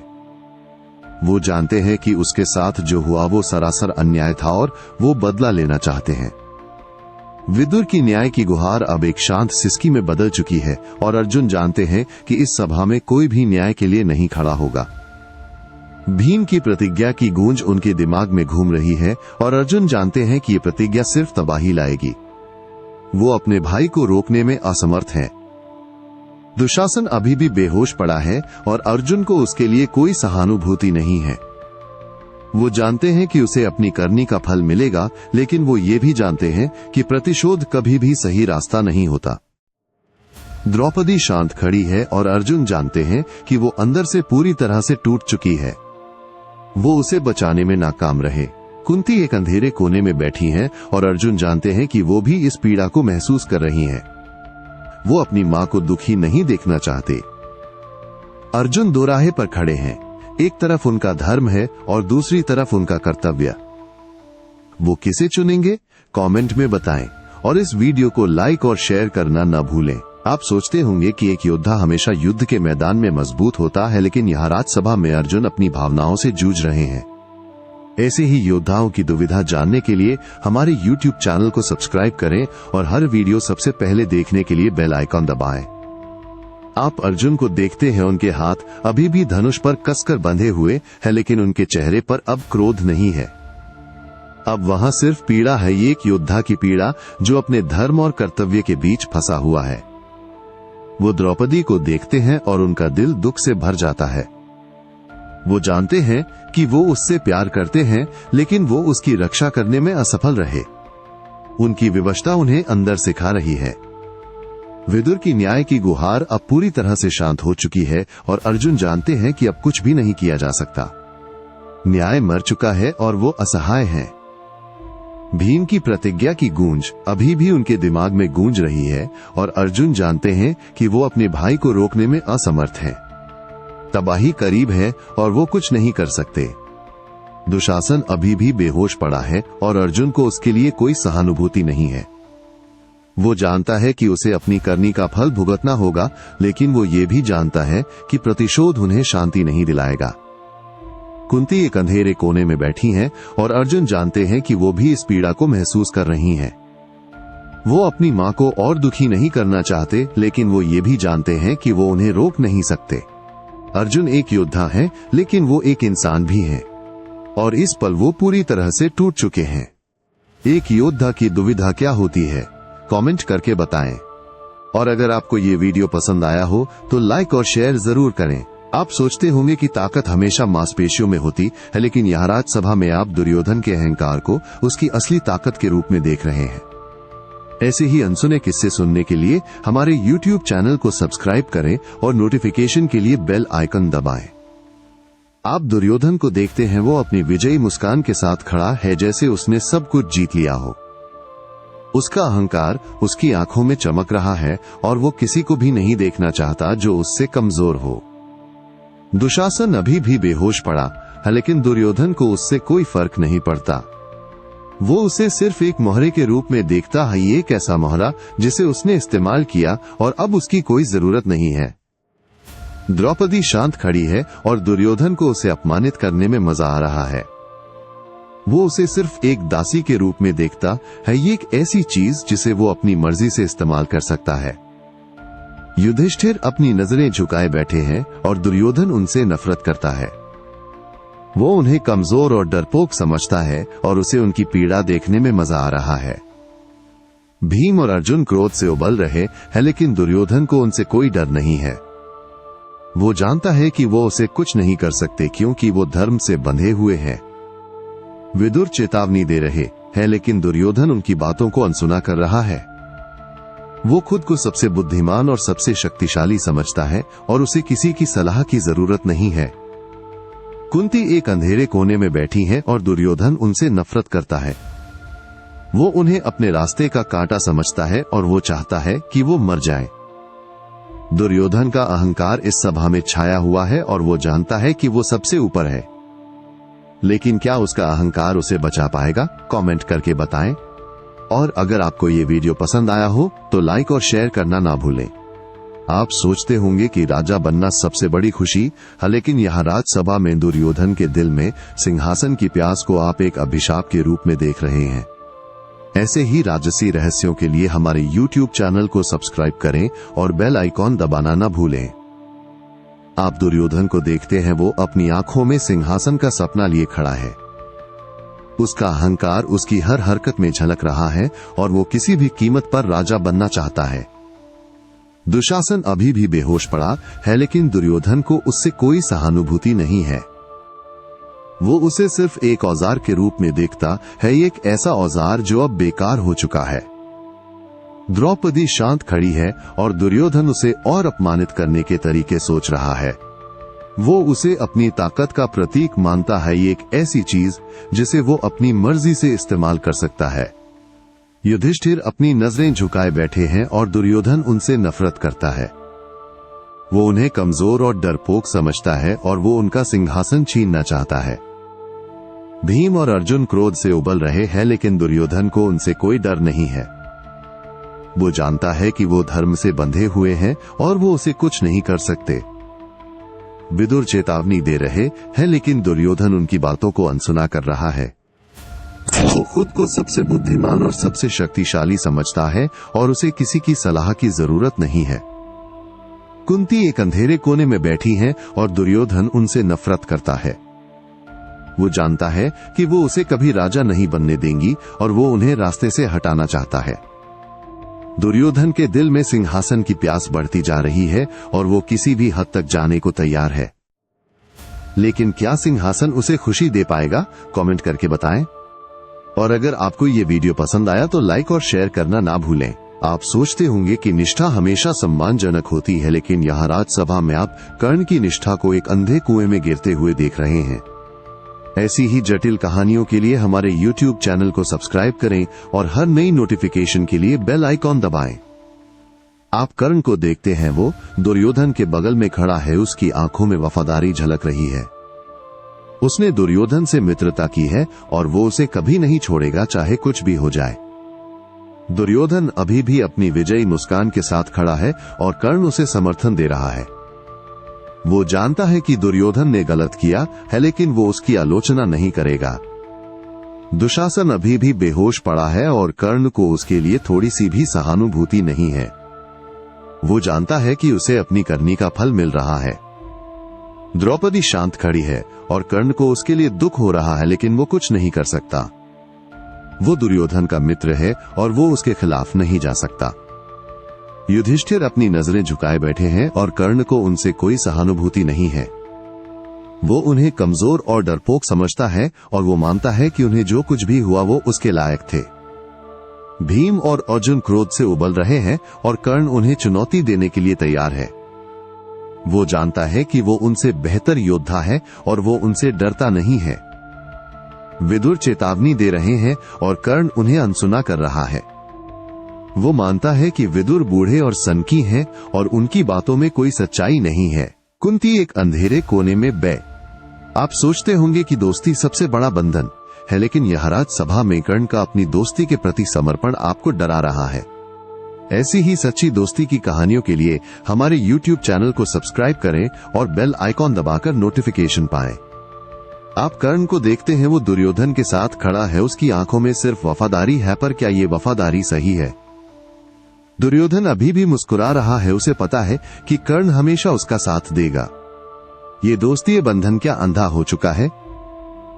वो जानते हैं कि उसके साथ जो हुआ वो सरासर अन्याय था और वो बदला लेना चाहते हैं। विदुर की न्याय की गुहार अब एक शांत सिसकी में बदल चुकी है और अर्जुन जानते हैं कि इस सभा में कोई भी न्याय के लिए नहीं खड़ा होगा। भीम की प्रतिज्ञा की गूंज उनके दिमाग में घूम रही है और अर्जुन जानते हैं कि ये प्रतिज्ञा सिर्फ तबाही लाएगी। वो अपने भाई को रोकने में असमर्थ हैं। दुशासन अभी भी बेहोश पड़ा है और अर्जुन को उसके लिए कोई सहानुभूति नहीं है। वो जानते हैं कि उसे अपनी करनी का फल मिलेगा, लेकिन वो ये भी जानते हैं कि प्रतिशोध कभी भी सही रास्ता नहीं होता। द्रौपदी शांत खड़ी है और अर्जुन जानते हैं कि वो अंदर से पूरी तरह से टूट चुकी है। वो उसे बचाने में नाकाम रहे। कुंती एक अंधेरे कोने में बैठी हैं और अर्जुन जानते हैं कि वो भी इस पीड़ा को महसूस कर रही हैं। वो अपनी मां को दुखी नहीं देखना चाहते। अर्जुन दो राह पर खड़े हैं, एक तरफ उनका धर्म है और दूसरी तरफ उनका कर्तव्य। वो किसे चुनेंगे? कमेंट में बताएं और इस वीडियो को लाइक और शेयर करना न भूलें। आप सोचते होंगे कि एक योद्धा हमेशा युद्ध के मैदान में मजबूत होता है, लेकिन यहाँ राज्यसभा में अर्जुन अपनी भावनाओं से जूझ रहे हैं। ऐसे ही योद्धाओं की दुविधा जानने के लिए हमारे YouTube चैनल को सब्सक्राइब करें और हर वीडियो सबसे पहले देखने के लिए बेल आइकॉन दबाएं। आप अर्जुन को देखते हैं, उनके हाथ अभी भी धनुष पर कसकर बंधे हुए हैं, लेकिन उनके चेहरे पर अब क्रोध नहीं है। अब वहां सिर्फ पीड़ा है, एक योद्धा की पीड़ा जो अपने धर्म और कर्तव्य के बीच फंसा हुआ है। वो द्रौपदी को देखते हैं और उनका दिल दुख से भर जाता है। वो जानते हैं कि वो उससे प्यार करते हैं, लेकिन वो उसकी रक्षा करने में असफल रहे। उनकी विवशता उन्हें अंदर सिखा रही है। विदुर की न्याय की गुहार अब पूरी तरह से शांत हो चुकी है और अर्जुन जानते हैं कि अब कुछ भी नहीं किया जा सकता। न्याय मर चुका है और वो असहाय हैं। भीम की प्रतिज्ञा की गूंज अभी भी उनके दिमाग में गूंज रही है और अर्जुन जानते हैं कि वो अपने भाई को रोकने में असमर्थ हैं। तबाही करीब है और वो कुछ नहीं कर सकते। दुशासन अभी भी बेहोश पड़ा है और अर्जुन को उसके लिए कोई सहानुभूति नहीं है। वो जानता है कि उसे अपनी करनी का फल भुगतना होगा, लेकिन वो ये भी जानता है कि प्रतिशोध उन्हें शांति नहीं दिलाएगा। कुंती एक अंधेरे कोने में बैठी हैं और अर्जुन जानते हैं कि वो भी इस पीड़ा को महसूस कर रही हैं। वो अपनी मां को और दुखी नहीं करना चाहते, लेकिन वो ये भी जानते हैं कि वो उन्हें रोक नहीं सकते। अर्जुन एक योद्धा है, लेकिन वो एक इंसान भी है और इस पल वो पूरी तरह से टूट चुके हैं। एक योद्धा की दुविधा क्या होती है, कमेंट करके बताएं। और अगर आपको ये वीडियो पसंद आया हो तो लाइक और शेयर जरूर करें। आप सोचते होंगे कि ताकत हमेशा मांसपेशियों में होती है, लेकिन यहाँ राज्यसभा में आप दुर्योधन के अहंकार को उसकी असली ताकत के रूप में देख रहे हैं। ऐसे ही अनसुने किस्से सुनने के लिए हमारे YouTube चैनल को सब्सक्राइब करें और नोटिफिकेशन के लिए बेल आइकन दबाएं। आप दुर्योधन को देखते हैं, वो अपनी विजयी मुस्कान के साथ खड़ा है, जैसे उसने सब कुछ जीत लिया हो। उसका अहंकार उसकी आंखों में चमक रहा है और वो किसी को भी नहीं देखना चाहता जो उससे कमजोर हो। दुशासन अभी भी बेहोश पड़ा है, लेकिन दुर्योधन को उससे कोई फर्क नहीं पड़ता। वो उसे सिर्फ एक मोहरे के रूप में देखता है, एक ऐसा मोहरा जिसे उसने इस्तेमाल किया और अब उसकी कोई जरूरत नहीं है। द्रौपदी शांत खड़ी है और दुर्योधन को उसे अपमानित करने में मजा आ रहा है। वो उसे सिर्फ एक दासी के रूप में देखता है, ये एक ऐसी चीज जिसे वो अपनी मर्जी से इस्तेमाल कर सकता है। युधिष्ठिर अपनी नजरें झुकाए बैठे हैं और दुर्योधन उनसे नफरत करता है। वो उन्हें कमजोर और डरपोक समझता है और उसे उनकी पीड़ा देखने में मजा आ रहा है। भीम और अर्जुन क्रोध से उबल रहे हैं, लेकिन दुर्योधन को उनसे कोई डर नहीं है। वो जानता है कि वो उसे कुछ नहीं कर सकते, क्योंकि वो धर्म से बंधे हुए हैं। विदुर चेतावनी दे रहे हैं, लेकिन दुर्योधन उनकी बातों को अनसुना कर रहा है। वो खुद को सबसे बुद्धिमान और सबसे शक्तिशाली समझता है और उसे किसी की सलाह की जरूरत नहीं है। कुंती एक अंधेरे कोने में बैठी है और दुर्योधन उनसे नफरत करता है। वो उन्हें अपने रास्ते का कांटा समझता है और वो चाहता है कि वो मर जाए। दुर्योधन का अहंकार इस सभा में छाया हुआ है और वो जानता है कि वो सबसे ऊपर है, लेकिन क्या उसका अहंकार उसे बचा पाएगा? कमेंट करके बताएं। और अगर आपको ये वीडियो पसंद आया हो तो लाइक और शेयर करना ना भूलें। आप सोचते होंगे कि राजा बनना सबसे बड़ी खुशी है, लेकिन यहाँ राज्यसभा में दुर्योधन के दिल में सिंहासन की प्यास को आप एक अभिशाप के रूप में देख रहे हैं। ऐसे ही राजसी रहस्यों के लिए हमारे YouTube चैनल को सब्सक्राइब करें और बेल आइकॉन दबाना ना भूलें। आप दुर्योधन को देखते हैं, वो अपनी आंखों में सिंहासन का सपना लिए खड़ा है। उसका अहंकार उसकी हर हरकत में झलक रहा है और वो किसी भी कीमत पर राजा बनना चाहता है। दुशासन अभी भी बेहोश पड़ा है, लेकिन दुर्योधन को उससे कोई सहानुभूति नहीं है। वो उसे सिर्फ एक औजार के रूप में देखता है, एक ऐसा औजार जो अब बेकार हो चुका है। द्रौपदी शांत खड़ी है और दुर्योधन उसे और अपमानित करने के तरीके सोच रहा है। वो उसे अपनी ताकत का प्रतीक मानता है, ये एक ऐसी चीज जिसे वो अपनी मर्जी से इस्तेमाल कर सकता है। युधिष्ठिर अपनी नजरें झुकाए बैठे हैं और दुर्योधन उनसे नफरत करता है। वो उन्हें कमजोर और डरपोक समझता है और वो उनका सिंहासन छीनना चाहता है। भीम और अर्जुन क्रोध से उबल रहे हैं, लेकिन दुर्योधन को उनसे कोई डर नहीं है। वो जानता है कि वो धर्म से बंधे हुए हैं और वो उसे कुछ नहीं कर सकते। विदुर चेतावनी दे रहे हैं, लेकिन दुर्योधन उनकी बातों को अनसुना कर रहा है। वो खुद को सबसे बुद्धिमान और सबसे शक्तिशाली समझता है और उसे किसी की सलाह की जरूरत नहीं है। कुंती एक अंधेरे कोने में बैठी हैं और दुर्योधन उनसे नफरत करता है। वो जानता है कि वो उसे कभी राजा नहीं बनने देंगी और वो उन्हें रास्ते से हटाना चाहता है। दुर्योधन के दिल में सिंहासन की प्यास बढ़ती जा रही है और वो किसी भी हद तक जाने को तैयार है। लेकिन क्या सिंहासन उसे खुशी दे पाएगा? कमेंट करके बताएं। और अगर आपको ये वीडियो पसंद आया तो लाइक और शेयर करना ना भूलें। आप सोचते होंगे कि निष्ठा हमेशा सम्मानजनक होती है, लेकिन यहाँ राज्यसभा में आप कर्ण की निष्ठा को एक अंधे कुएं में गिरते हुए देख रहे हैं। ऐसी ही जटिल कहानियों के लिए हमारे YouTube चैनल को सब्सक्राइब करें और हर नई नोटिफिकेशन के लिए बेल आइकॉन दबाएं। आप कर्ण को देखते हैं, वो दुर्योधन के बगल में खड़ा है, उसकी आंखों में वफादारी झलक रही है। उसने दुर्योधन से मित्रता की है और वो उसे कभी नहीं छोड़ेगा, चाहे कुछ भी हो जाए। दुर्योधन अभी भी अपनी विजयी मुस्कान के साथ खड़ा है और कर्ण उसे समर्थन दे रहा है। वो जानता है कि दुर्योधन ने गलत किया है, लेकिन वो उसकी आलोचना नहीं करेगा। दुशासन अभी भी बेहोश पड़ा है और कर्ण को उसके लिए थोड़ी सी भी सहानुभूति नहीं है। वो जानता है कि उसे अपनी करनी का फल मिल रहा है। द्रौपदी शांत खड़ी है और कर्ण को उसके लिए दुख हो रहा है, लेकिन वो कुछ नहीं कर सकता। वो दुर्योधन का मित्र है और वो उसके खिलाफ नहीं जा सकता। युधिष्ठिर अपनी नजरें झुकाए बैठे हैं और कर्ण को उनसे कोई सहानुभूति नहीं है। वो उन्हें कमजोर और डरपोक समझता है और वो मानता है कि उन्हें जो कुछ भी हुआ वो उसके लायक थे। भीम और अर्जुन क्रोध से उबल रहे हैं और कर्ण उन्हें चुनौती देने के लिए तैयार है। वो जानता है कि वो उनसे बेहतर योद्धा है और वो उनसे डरता नहीं है। विदुर चेतावनी दे रहे हैं और कर्ण उन्हें अनसुना कर रहा है। वो मानता है कि विदुर बूढ़े और सनकी हैं और उनकी बातों में कोई सच्चाई नहीं है। कुंती एक अंधेरे कोने में आप सोचते होंगे कि दोस्ती सबसे बड़ा बंधन है, लेकिन यह राज्यसभा में कर्ण का अपनी दोस्ती के प्रति समर्पण आपको डरा रहा है। ऐसी ही सच्ची दोस्ती की कहानियों के लिए हमारे YouTube चैनल को सब्सक्राइब करें और बेल आइकॉन दबाकर नोटिफिकेशन पाएं। आप कर्ण को देखते हैं, वो दुर्योधन के साथ खड़ा है, उसकी आंखों में सिर्फ वफादारी है, पर क्या ये वफादारी सही है? दुर्योधन अभी भी मुस्कुरा रहा है, उसे पता है कि कर्ण हमेशा उसका साथ देगा। ये दोस्ती बंधन क्या अंधा हो चुका है?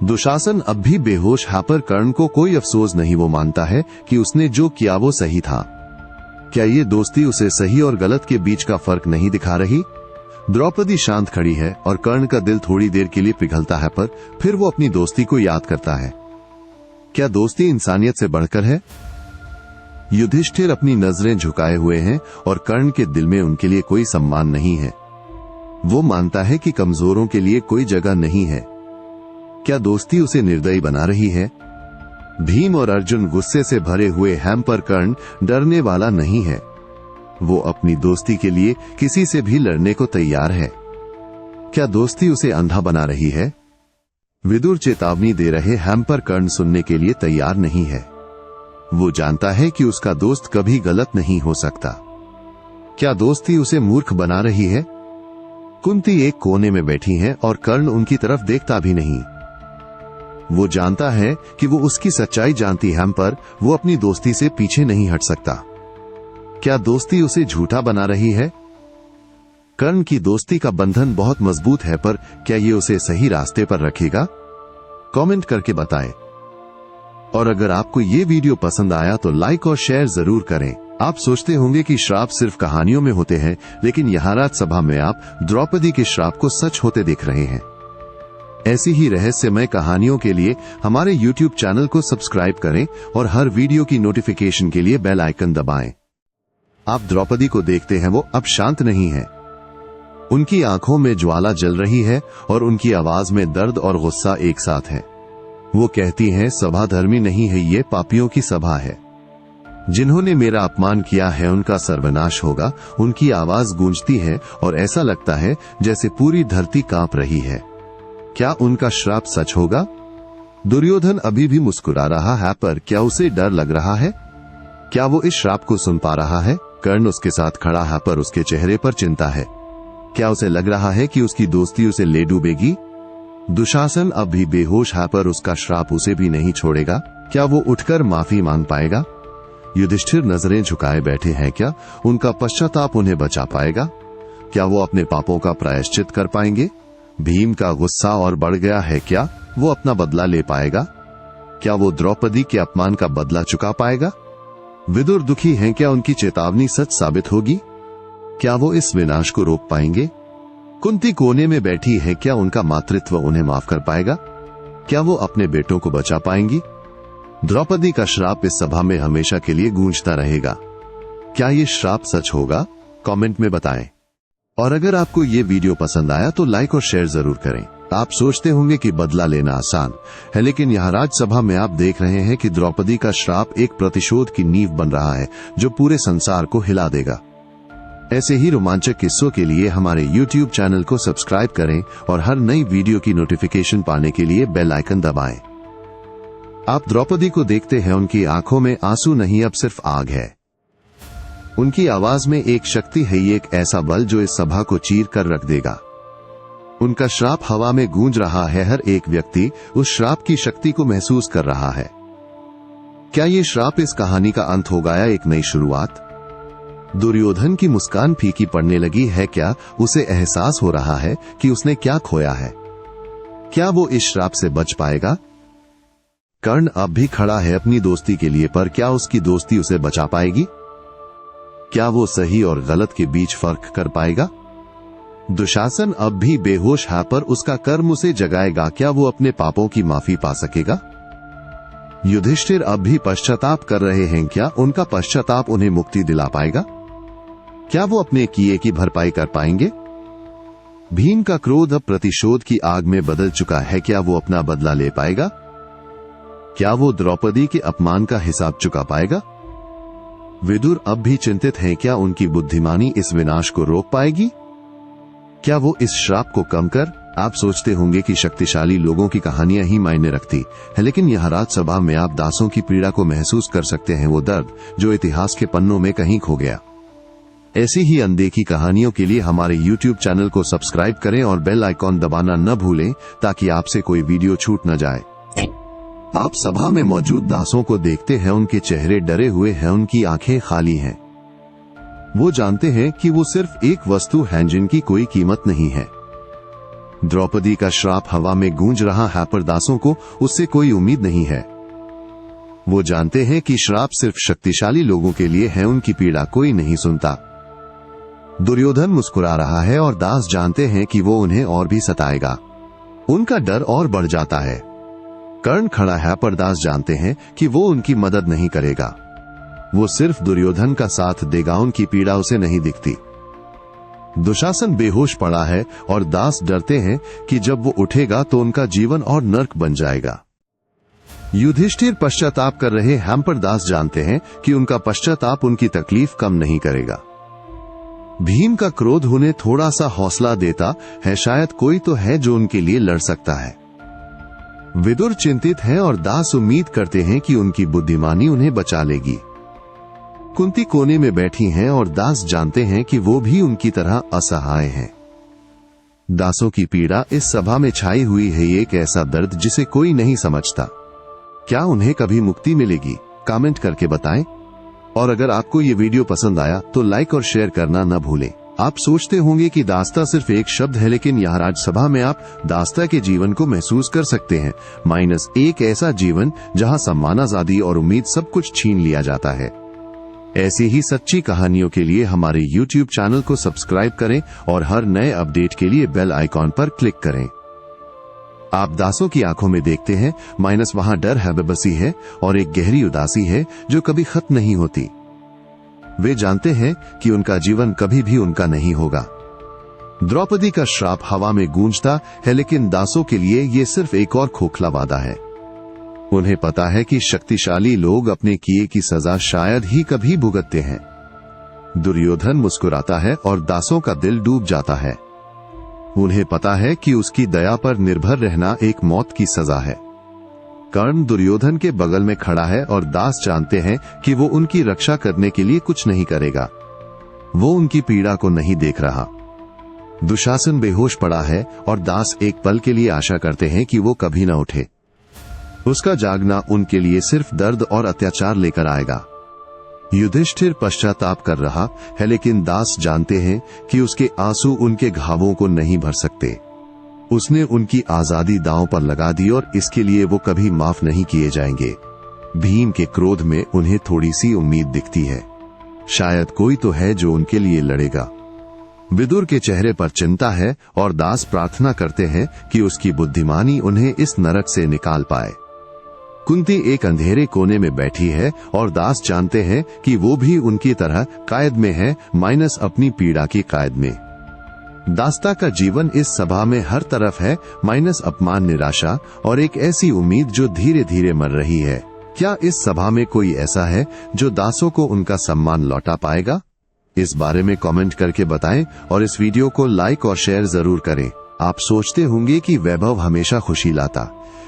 दुशासन अब भी बेहोश है, पर कर्ण को कोई अफसोस नहीं। वो मानता है कि उसने जो किया वो सही था। क्या ये दोस्ती उसे सही और गलत के बीच का फर्क नहीं दिखा रही? द्रौपदी शांत खड़ी है और कर्ण का दिल थोड़ी देर के लिए पिघलता है, पर फिर वो अपनी दोस्ती को याद करता है। क्या दोस्ती इंसानियत से बढ़कर है? युधिष्ठिर अपनी नजरें झुकाए हुए हैं और कर्ण के दिल में उनके लिए कोई सम्मान नहीं है। वो मानता है कि कमजोरों के लिए कोई जगह नहीं है। क्या दोस्ती उसे निर्दयी बना रही है? भीम और अर्जुन गुस्से से भरे हुए हैं, पर कर्ण डरने वाला नहीं है। वो अपनी दोस्ती के लिए किसी से भी लड़ने को तैयार है। क्या दोस्ती उसे अंधा बना रही है? विदुर चेतावनी दे रहे हैं, पर कर्ण सुनने के लिए तैयार नहीं है। वो जानता है कि उसका दोस्त कभी गलत नहीं हो सकता। क्या दोस्ती उसे मूर्ख बना रही है? कुंती एक कोने में बैठी हैं और कर्ण उनकी तरफ देखता भी नहीं। वो जानता है कि वो उसकी सच्चाई जानती है, पर वो अपनी दोस्ती से पीछे नहीं हट सकता। क्या दोस्ती उसे झूठा बना रही है? कर्ण की दोस्ती का बंधन बहुत मजबूत है, पर क्या ये उसे सही रास्ते पर रखेगा? कमेंट करके बताएं। और अगर आपको ये वीडियो पसंद आया तो लाइक और शेयर जरूर करें। आप सोचते होंगे कि श्राप सिर्फ कहानियों में होते हैं, लेकिन यहाँ राज्यसभा में आप द्रौपदी के श्राप को सच होते देख रहे हैं। ऐसी ही रहस्यमय कहानियों के लिए हमारे YouTube चैनल को सब्सक्राइब करें और हर वीडियो की नोटिफिकेशन के लिए बेल आइकन दबाएं। आप द्रौपदी को देखते हैं, वो अब शांत नहीं है। उनकी आंखों में ज्वाला जल रही है और उनकी आवाज में दर्द और गुस्सा एक साथ है। वो कहती हैं, सभा धर्मी नहीं है, ये पापियों की सभा है। जिन्होंने मेरा अपमान किया है उनका सर्वनाश होगा। उनकी आवाज गूंजती है और ऐसा लगता है जैसे पूरी धरती कांप रही है। क्या उनका श्राप सच होगा? दुर्योधन अभी भी मुस्कुरा रहा है, पर क्या उसे डर लग रहा है? क्या वो इस श्राप को सुन पा रहा है? कर्ण उसके साथ खड़ा है, पर उसके चेहरे पर चिंता है। क्या उसे लग रहा है कि उसकी दोस्ती उसे ले डूबेगी? दुशासन अब भी बेहोश है, पर उसका श्राप उसे भी नहीं छोड़ेगा। क्या वो उठकर माफी मांग पाएगा? युधिष्ठिर नजरें झुकाए बैठे हैं, क्या उनका पश्चाताप उन्हें बचा पाएगा? क्या वो अपने पापों का प्रायश्चित कर पाएंगे? भीम का गुस्सा और बढ़ गया है, क्या वो अपना बदला ले पाएगा? क्या वो द्रौपदी के अपमान का बदला चुका पाएगा? विदुर दुखी हैं, क्या उनकी चेतावनी सच साबित होगी? क्या वो इस विनाश को रोक पाएंगे? कुंती कोने में बैठी है, क्या उनका मातृत्व उन्हें माफ कर पाएगा? क्या वो अपने बेटों को बचा पाएंगी? द्रौपदी का श्राप इस सभा में हमेशा के लिए गूंजता रहेगा। क्या ये श्राप सच होगा? कमेंट में बताएं। और अगर आपको ये वीडियो पसंद आया तो लाइक और शेयर जरूर करें। आप सोचते होंगे कि बदला लेना आसान है, लेकिन यहाँ राज्यसभा में आप देख रहे हैं कि द्रौपदी का श्राप एक प्रतिशोध की नींव बन रहा है जो पूरे संसार को हिला देगा। ऐसे ही रोमांचक किस्सों के लिए हमारे YouTube चैनल को सब्सक्राइब करें और हर नई वीडियो की नोटिफिकेशन पाने के लिए बेल आइकन दबाएं। आप द्रौपदी को देखते हैं, उनकी आंखों में आंसू नहीं, अब सिर्फ आग है। उनकी आवाज में एक शक्ति है, ये एक ऐसा बल जो इस सभा को चीर कर रख देगा। उनका श्राप हवा में गूंज रहा है, हर एक व्यक्ति उस श्राप की शक्ति को महसूस कर रहा है। क्या ये श्राप इस कहानी का अंत होगा या एक नई शुरुआत? दुर्योधन की मुस्कान फीकी पड़ने लगी है, क्या उसे एहसास हो रहा है कि उसने क्या खोया है? क्या वो इस श्राप से बच पाएगा? कर्ण अब भी खड़ा है अपनी दोस्ती के लिए, पर क्या उसकी दोस्ती उसे बचा पाएगी? क्या वो सही और गलत के बीच फर्क कर पाएगा? दुशासन अब भी बेहोश है, पर उसका कर्म उसे जगाएगा। क्या वो अपने पापों की माफी पा सकेगा? युधिष्ठिर अब भी पश्चाताप कर रहे हैं, क्या उनका पश्चाताप उन्हें मुक्ति दिला पाएगा? क्या वो अपने किए की भरपाई कर पाएंगे? भीम का क्रोध अब प्रतिशोध की आग में बदल चुका है, क्या वो अपना बदला ले पाएगा? क्या वो द्रौपदी के अपमान का हिसाब चुका पाएगा? विदुर अब भी चिंतित हैं, क्या उनकी बुद्धिमानी इस विनाश को रोक पाएगी? क्या वो इस श्राप को कम कर? आप सोचते होंगे कि शक्तिशाली लोगों की कहानियां ही मायने रखती है, लेकिन यह राज्यसभा में आप दासों की पीड़ा को महसूस कर सकते हैं, वो दर्द जो इतिहास के पन्नों में कहीं खो गया। ऐसी ही अनदेखी कहानियों के लिए हमारे YouTube चैनल को सब्सक्राइब करें और बेल आइकॉन दबाना न भूलें ताकि आपसे कोई वीडियो छूट न जाए। आप सभा में मौजूद दासों को देखते हैं, उनके चेहरे डरे हुए हैं, उनकी आंखें खाली हैं। वो जानते हैं कि वो सिर्फ एक वस्तु है जिनकी कोई कीमत नहीं है। द्रौपदी का श्राप हवा में गूंज रहा है, पर दासों को उससे कोई उम्मीद नहीं है। वो जानते हैं कि श्राप सिर्फ शक्तिशाली लोगों के लिए है, उनकी पीड़ा कोई नहीं सुनता। दुर्योधन मुस्कुरा रहा है और दास जानते हैं कि वो उन्हें और भी सताएगा। उनका डर और बढ़ जाता है। कर्ण खड़ा है, पर दास जानते हैं कि वो उनकी मदद नहीं करेगा। वो सिर्फ दुर्योधन का साथ देगा, उनकी पीड़ा उसे नहीं दिखती। दुशासन बेहोश पड़ा है और दास डरते हैं कि जब वो उठेगा तो उनका जीवन और नर्क बन जाएगा। युधिष्ठिर पश्चाताप कर रहे हैं, पर दास जानते हैं कि उनका पश्चाताप उनकी तकलीफ कम नहीं करेगा। भीम का क्रोध उन्हें थोड़ा सा हौसला देता है, शायद कोई तो है जो उनके लिए लड़ सकता है। विदुर चिंतित है और दास उम्मीद करते हैं कि उनकी बुद्धिमानी उन्हें बचा लेगी। कुंती कोने में बैठी हैं और दास जानते हैं कि वो भी उनकी तरह असहाय हैं। दासों की पीड़ा इस सभा में छाई हुई है, एक ऐसा दर्द जिसे कोई नहीं समझता। क्या उन्हें कभी मुक्ति मिलेगी? कमेंट करके बताएं। और अगर आपको ये वीडियो पसंद आया तो लाइक और शेयर करना न भूलें। आप सोचते होंगे कि दास्ता सिर्फ एक शब्द है, लेकिन यहाँ राज्यसभा में आप दास्ता के जीवन को महसूस कर सकते हैं। -1 ऐसा जीवन जहाँ सम्मान, आजादी और उम्मीद सब कुछ छीन लिया जाता है। ऐसी ही सच्ची कहानियों के लिए हमारे YouTube चैनल को सब्सक्राइब करें और हर नए अपडेट के लिए बेल आइकॉन पर क्लिक करें। आप दासों की आंखों में देखते हैं, वहां डर है, बेबसी है और एक गहरी उदासी है जो कभी खत्म नहीं होती। वे जानते हैं कि उनका जीवन कभी भी उनका नहीं होगा। द्रौपदी का श्राप हवा में गूंजता है, लेकिन दासों के लिए ये सिर्फ एक और खोखला वादा है। उन्हें पता है कि शक्तिशाली लोग अपने किए की सजा शायद ही कभी भुगतते हैं। दुर्योधन मुस्कुराता है और दासों का दिल डूब जाता है। उन्हें पता है कि उसकी दया पर निर्भर रहना एक मौत की सजा है। कर्ण दुर्योधन के बगल में खड़ा है और दास जानते हैं कि वो उनकी रक्षा करने के लिए कुछ नहीं करेगा। वो उनकी पीड़ा को नहीं देख रहा। दुशासन बेहोश पड़ा है और दास एक पल के लिए आशा करते हैं कि वो कभी न उठे। उसका जागना उनके लिए सिर्फ दर्द और अत्याचार लेकर आएगा। युधिष्ठिर पश्चाताप कर रहा है, लेकिन दास जानते हैं कि उसके आंसू उनके घावों को नहीं भर सकते। उसने उनकी आजादी दांव पर लगा दी और इसके लिए वो कभी माफ नहीं किए जाएंगे। भीम के क्रोध में उन्हें थोड़ी सी उम्मीद दिखती है, शायद कोई तो है जो उनके लिए लड़ेगा। विदुर के चेहरे पर चिंता है और दास प्रार्थना करते हैं कि उसकी बुद्धिमानी उन्हें इस नरक से निकाल पाए। कुंती एक अंधेरे कोने में बैठी है और दास जानते हैं कि वो भी उनकी तरह कैद में है, माइनस अपनी पीड़ा की कैद में। दास्ता का जीवन इस सभा में हर तरफ है, माइनस अपमान, निराशा और एक ऐसी उम्मीद जो धीरे धीरे मर रही है। क्या इस सभा में कोई ऐसा है जो दासों को उनका सम्मान लौटा पाएगा? इस बारे में कमेंट करके बताएं और इस वीडियो को लाइक और शेयर जरूर करें। आप सोचते होंगे कि वैभव हमेशा खुशी लाता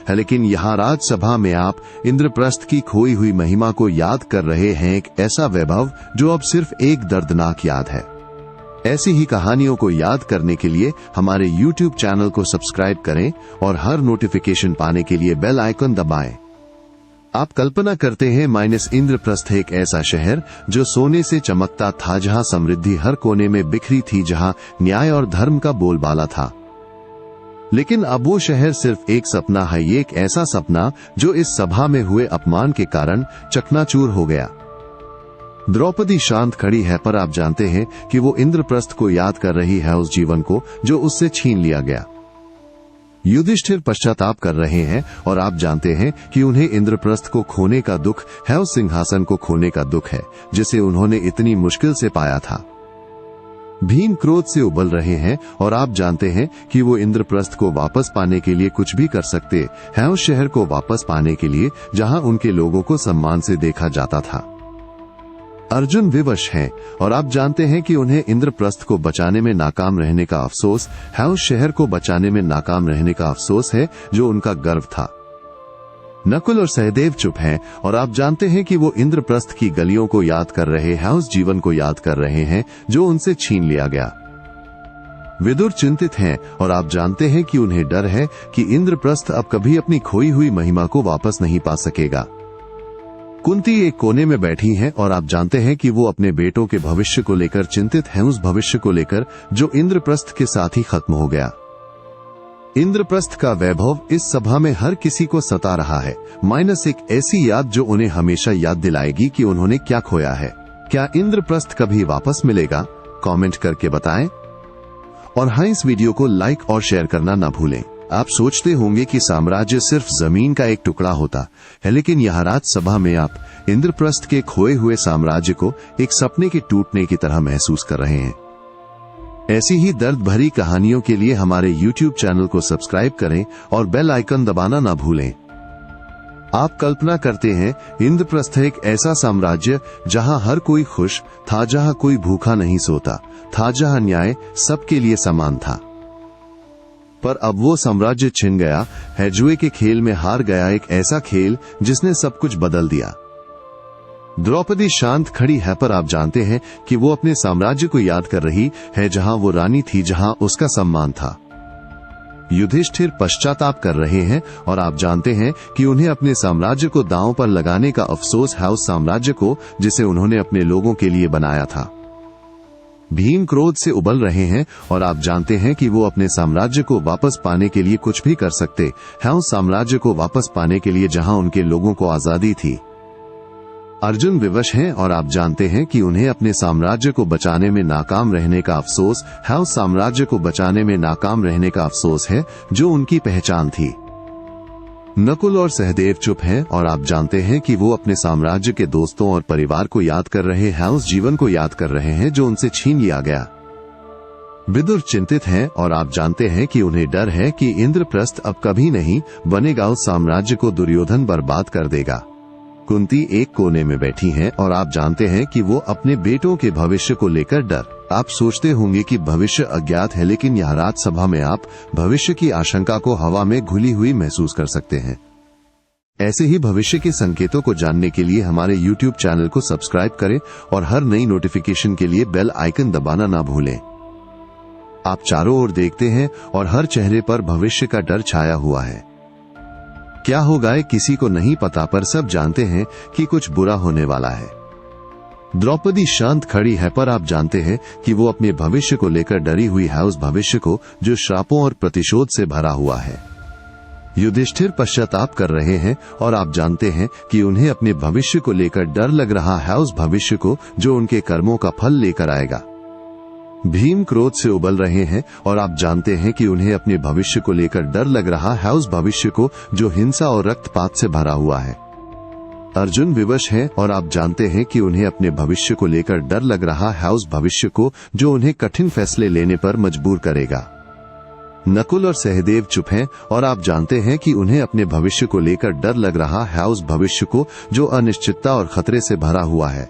है, लेकिन यहाँ राजसभा में आप इंद्रप्रस्थ की खोई हुई महिमा को याद कर रहे हैं, एक ऐसा वैभव जो अब सिर्फ एक दर्दनाक याद है। ऐसी ही कहानियों को याद करने के लिए हमारे YouTube चैनल को सब्सक्राइब करें और हर नोटिफिकेशन पाने के लिए बेल आइकन दबाएं। आप कल्पना करते हैं माइनस इंद्रप्रस्थ एक ऐसा शहर जो सोने से चमकता था, जहां समृद्धि हर कोने में बिखरी थी, जहां न्याय और धर्म का बोलबाला था। लेकिन अब वो शहर सिर्फ एक सपना है, ये एक ऐसा सपना जो इस सभा में हुए अपमान के कारण चकनाचूर हो गया। द्रौपदी शांत खड़ी है, पर आप जानते हैं कि वो इंद्रप्रस्थ को याद कर रही है, उस जीवन को जो उससे छीन लिया गया। युधिष्ठिर पश्चाताप कर रहे हैं और आप जानते हैं कि उन्हें इंद्रप्रस्थ को खोने का दुख है, उस सिंहासन को खोने का दुख है जिसे उन्होंने इतनी मुश्किल से पाया था। भीम क्रोध से उबल रहे हैं और आप जानते हैं कि वो इंद्रप्रस्थ को वापस पाने के लिए कुछ भी कर सकते हैं, उस शहर को वापस पाने के लिए जहां उनके लोगों को सम्मान से देखा जाता था। अर्जुन विवश हैं और आप जानते हैं कि उन्हें इंद्रप्रस्थ को बचाने में नाकाम रहने का अफसोस है, उस शहर को बचाने में नाकाम रहने का अफसोस है जो उनका गर्व था। नकुल और सहदेव चुप हैं और आप जानते हैं कि वो इंद्रप्रस्थ की गलियों को याद कर रहे हैं, उस जीवन को याद कर रहे हैं जो उनसे छीन लिया गया। विदुर चिंतित हैं और आप जानते हैं कि उन्हें डर है कि इंद्रप्रस्थ अब कभी अपनी खोई हुई महिमा को वापस नहीं पा सकेगा। कुंती एक कोने में बैठी हैं और आप जानते हैं कि वो अपने बेटों के भविष्य को लेकर चिंतित हैं, उस भविष्य को लेकर जो इंद्रप्रस्थ के साथ ही खत्म हो गया। इंद्रप्रस्थ का वैभव इस सभा में हर किसी को सता रहा है, माइनस एक ऐसी याद जो उन्हें हमेशा याद दिलाएगी कि उन्होंने क्या खोया है। क्या इंद्रप्रस्थ कभी वापस मिलेगा? कमेंट करके बताएं और हाँ, इस वीडियो को लाइक और शेयर करना ना भूलें। आप सोचते होंगे कि साम्राज्य सिर्फ जमीन का एक टुकड़ा होता है, लेकिन यहाँ राजसभा में आप इंद्रप्रस्थ के खोए हुए साम्राज्य को एक सपने के टूटने की तरह महसूस कर रहे हैं। ऐसी ही दर्द भरी कहानियों के लिए हमारे YouTube चैनल को सब्सक्राइब करें और बेल आइकन दबाना ना भूलें। आप कल्पना करते हैं इंद्रप्रस्थ एक ऐसा साम्राज्य जहां हर कोई खुश था, जहां कोई भूखा नहीं सोता था, जहां न्याय सबके लिए समान था। पर अब वो साम्राज्य छिन गया है, जुए के खेल में हार गया, एक ऐसा खेल जिसने सब कुछ बदल दिया। द्रौपदी शांत खड़ी है, पर आप जानते हैं कि वो अपने साम्राज्य को याद कर रही है, जहां वो रानी थी, जहां उसका सम्मान था। युधिष्ठिर पश्चाताप कर रहे हैं और आप जानते हैं कि उन्हें अपने साम्राज्य को दांव पर लगाने का अफसोस है, उस साम्राज्य को जिसे उन्होंने अपने लोगों के लिए बनाया था। भीम क्रोध से उबल रहे हैं और आप जानते हैं कि वो अपने साम्राज्य को वापस पाने के लिए कुछ भी कर सकते हैं, उस साम्राज्य को वापस पाने के लिए जहां उनके लोगों को आजादी थी। अर्जुन विवश हैं और आप जानते हैं कि उन्हें अपने साम्राज्य को बचाने में नाकाम रहने का अफसोस है, उस साम्राज्य को बचाने में नाकाम रहने का अफसोस है जो उनकी पहचान थी। नकुल और सहदेव चुप हैं और आप जानते हैं कि वो अपने साम्राज्य के दोस्तों और परिवार को याद कर रहे हैं, उस जीवन को याद कर रहे हैं जो उनसे छीन लिया गया। विदुर चिंतित हैं और आप जानते हैं कि उन्हें डर है कि इंद्रप्रस्थ अब कभी नहीं बनेगा, उस साम्राज्य को दुर्योधन बर्बाद कर देगा। कुंती एक कोने में बैठी हैं और आप जानते हैं कि वो अपने बेटों के भविष्य को लेकर डर। आप सोचते होंगे कि भविष्य अज्ञात है, लेकिन यहाँ राजसभा में आप भविष्य की आशंका को हवा में घुली हुई महसूस कर सकते हैं। ऐसे ही भविष्य के संकेतों को जानने के लिए हमारे YouTube चैनल को सब्सक्राइब करें और हर नई नोटिफिकेशन के लिए बेल आइकन दबाना ना भूलें। आप चारों ओर देखते हैं और हर चेहरे पर भविष्य का डर छाया हुआ है। क्या होगा किसी को नहीं पता, पर सब जानते हैं कि कुछ बुरा होने वाला है। द्रौपदी शांत खड़ी है, पर आप जानते हैं कि वो अपने भविष्य को लेकर डरी हुई है, उस भविष्य को जो श्रापों और प्रतिशोध से भरा हुआ है। युधिष्ठिर पश्चाताप कर रहे हैं और आप जानते हैं कि उन्हें अपने भविष्य को लेकर डर लग रहा है, उस भविष्य को जो उनके कर्मों का फल लेकर आएगा। भीम क्रोध से उबल रहे हैं और आप जानते हैं कि उन्हें अपने भविष्य को लेकर डर लग रहा है, उस भविष्य को जो हिंसा और रक्तपात से भरा हुआ है। अर्जुन विवश हैं और आप जानते हैं कि उन्हें अपने भविष्य को लेकर डर लग रहा है, उस भविष्य को जो उन्हें कठिन फैसले लेने पर मजबूर करेगा। नकुल और सहदेव चुप हैं और आप जानते हैं कि उन्हें अपने भविष्य को लेकर डर लग रहा है, उस भविष्य को जो अनिश्चितता और खतरे से भरा हुआ है।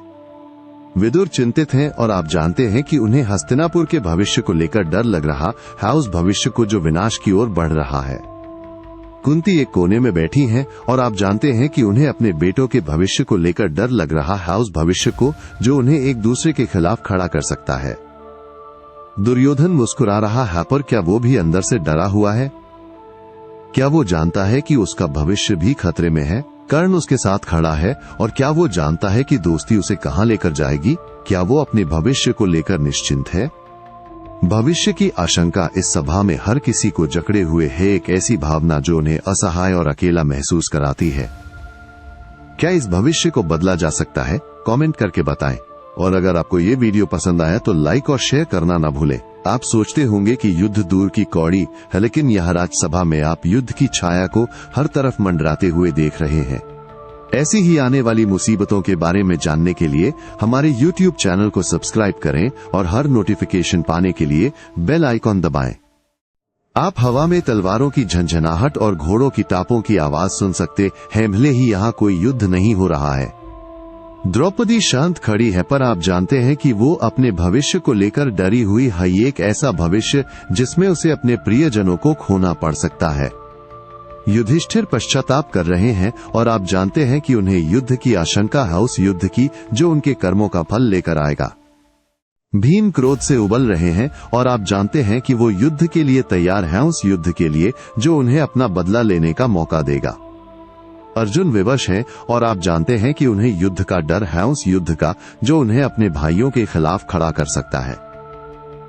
विदुर चिंतित हैं और आप जानते हैं कि उन्हें हस्तिनापुर के भविष्य को लेकर डर लग रहा है, उस भविष्य को जो विनाश की ओर बढ़ रहा है। कुंती एक कोने में बैठी हैं और आप जानते हैं कि उन्हें अपने बेटों के भविष्य को लेकर डर लग रहा है, उस भविष्य को जो उन्हें एक दूसरे के खिलाफ खड़ा कर सकता है। दुर्योधन मुस्कुरा रहा है, पर क्या वो भी अंदर से डरा हुआ है? क्या वो जानता है कि उसका भविष्य भी खतरे में है? कर्ण उसके साथ खड़ा है और क्या वो जानता है कि दोस्ती उसे कहां लेकर जाएगी? क्या वो अपने भविष्य को लेकर निश्चिंत है? भविष्य की आशंका इस सभा में हर किसी को जकड़े हुए है, एक ऐसी भावना जो उन्हें असहाय और अकेला महसूस कराती है। क्या इस भविष्य को बदला जा सकता है? कमेंट करके बताएं। और अगर आपको ये वीडियो पसंद आया तो लाइक और शेयर करना ना भूलें। आप सोचते होंगे कि युद्ध दूर की कौड़ी है, लेकिन यह राज्यसभा में आप युद्ध की छाया को हर तरफ मंडराते हुए देख रहे हैं। ऐसी ही आने वाली मुसीबतों के बारे में जानने के लिए हमारे YouTube चैनल को सब्सक्राइब करें और हर नोटिफिकेशन पाने के लिए बेल आइकॉन दबाएं। आप हवा में तलवारों की झंझनाहट और घोड़ों की टापों की आवाज सुन सकते हैं, भले ही यहाँ कोई युद्ध नहीं हो रहा है। द्रौपदी शांत खड़ी है, पर आप जानते हैं कि वो अपने भविष्य को लेकर डरी हुई है, एक ऐसा भविष्य जिसमें उसे अपने प्रियजनों को खोना पड़ सकता है। युधिष्ठिर पश्चाताप कर रहे हैं और आप जानते हैं कि उन्हें युद्ध की आशंका है, उस युद्ध की जो उनके कर्मों का फल लेकर आएगा। भीम क्रोध से उबल रहे हैं और आप जानते हैं कि वो युद्ध के लिए तैयार हैं, उस युद्ध के लिए जो उन्हें अपना बदला लेने का मौका देगा। अर्जुन विवश हैं और आप जानते हैं कि उन्हें युद्ध का डर है, उस युद्ध का जो उन्हें अपने भाइयों के खिलाफ खड़ा कर सकता है।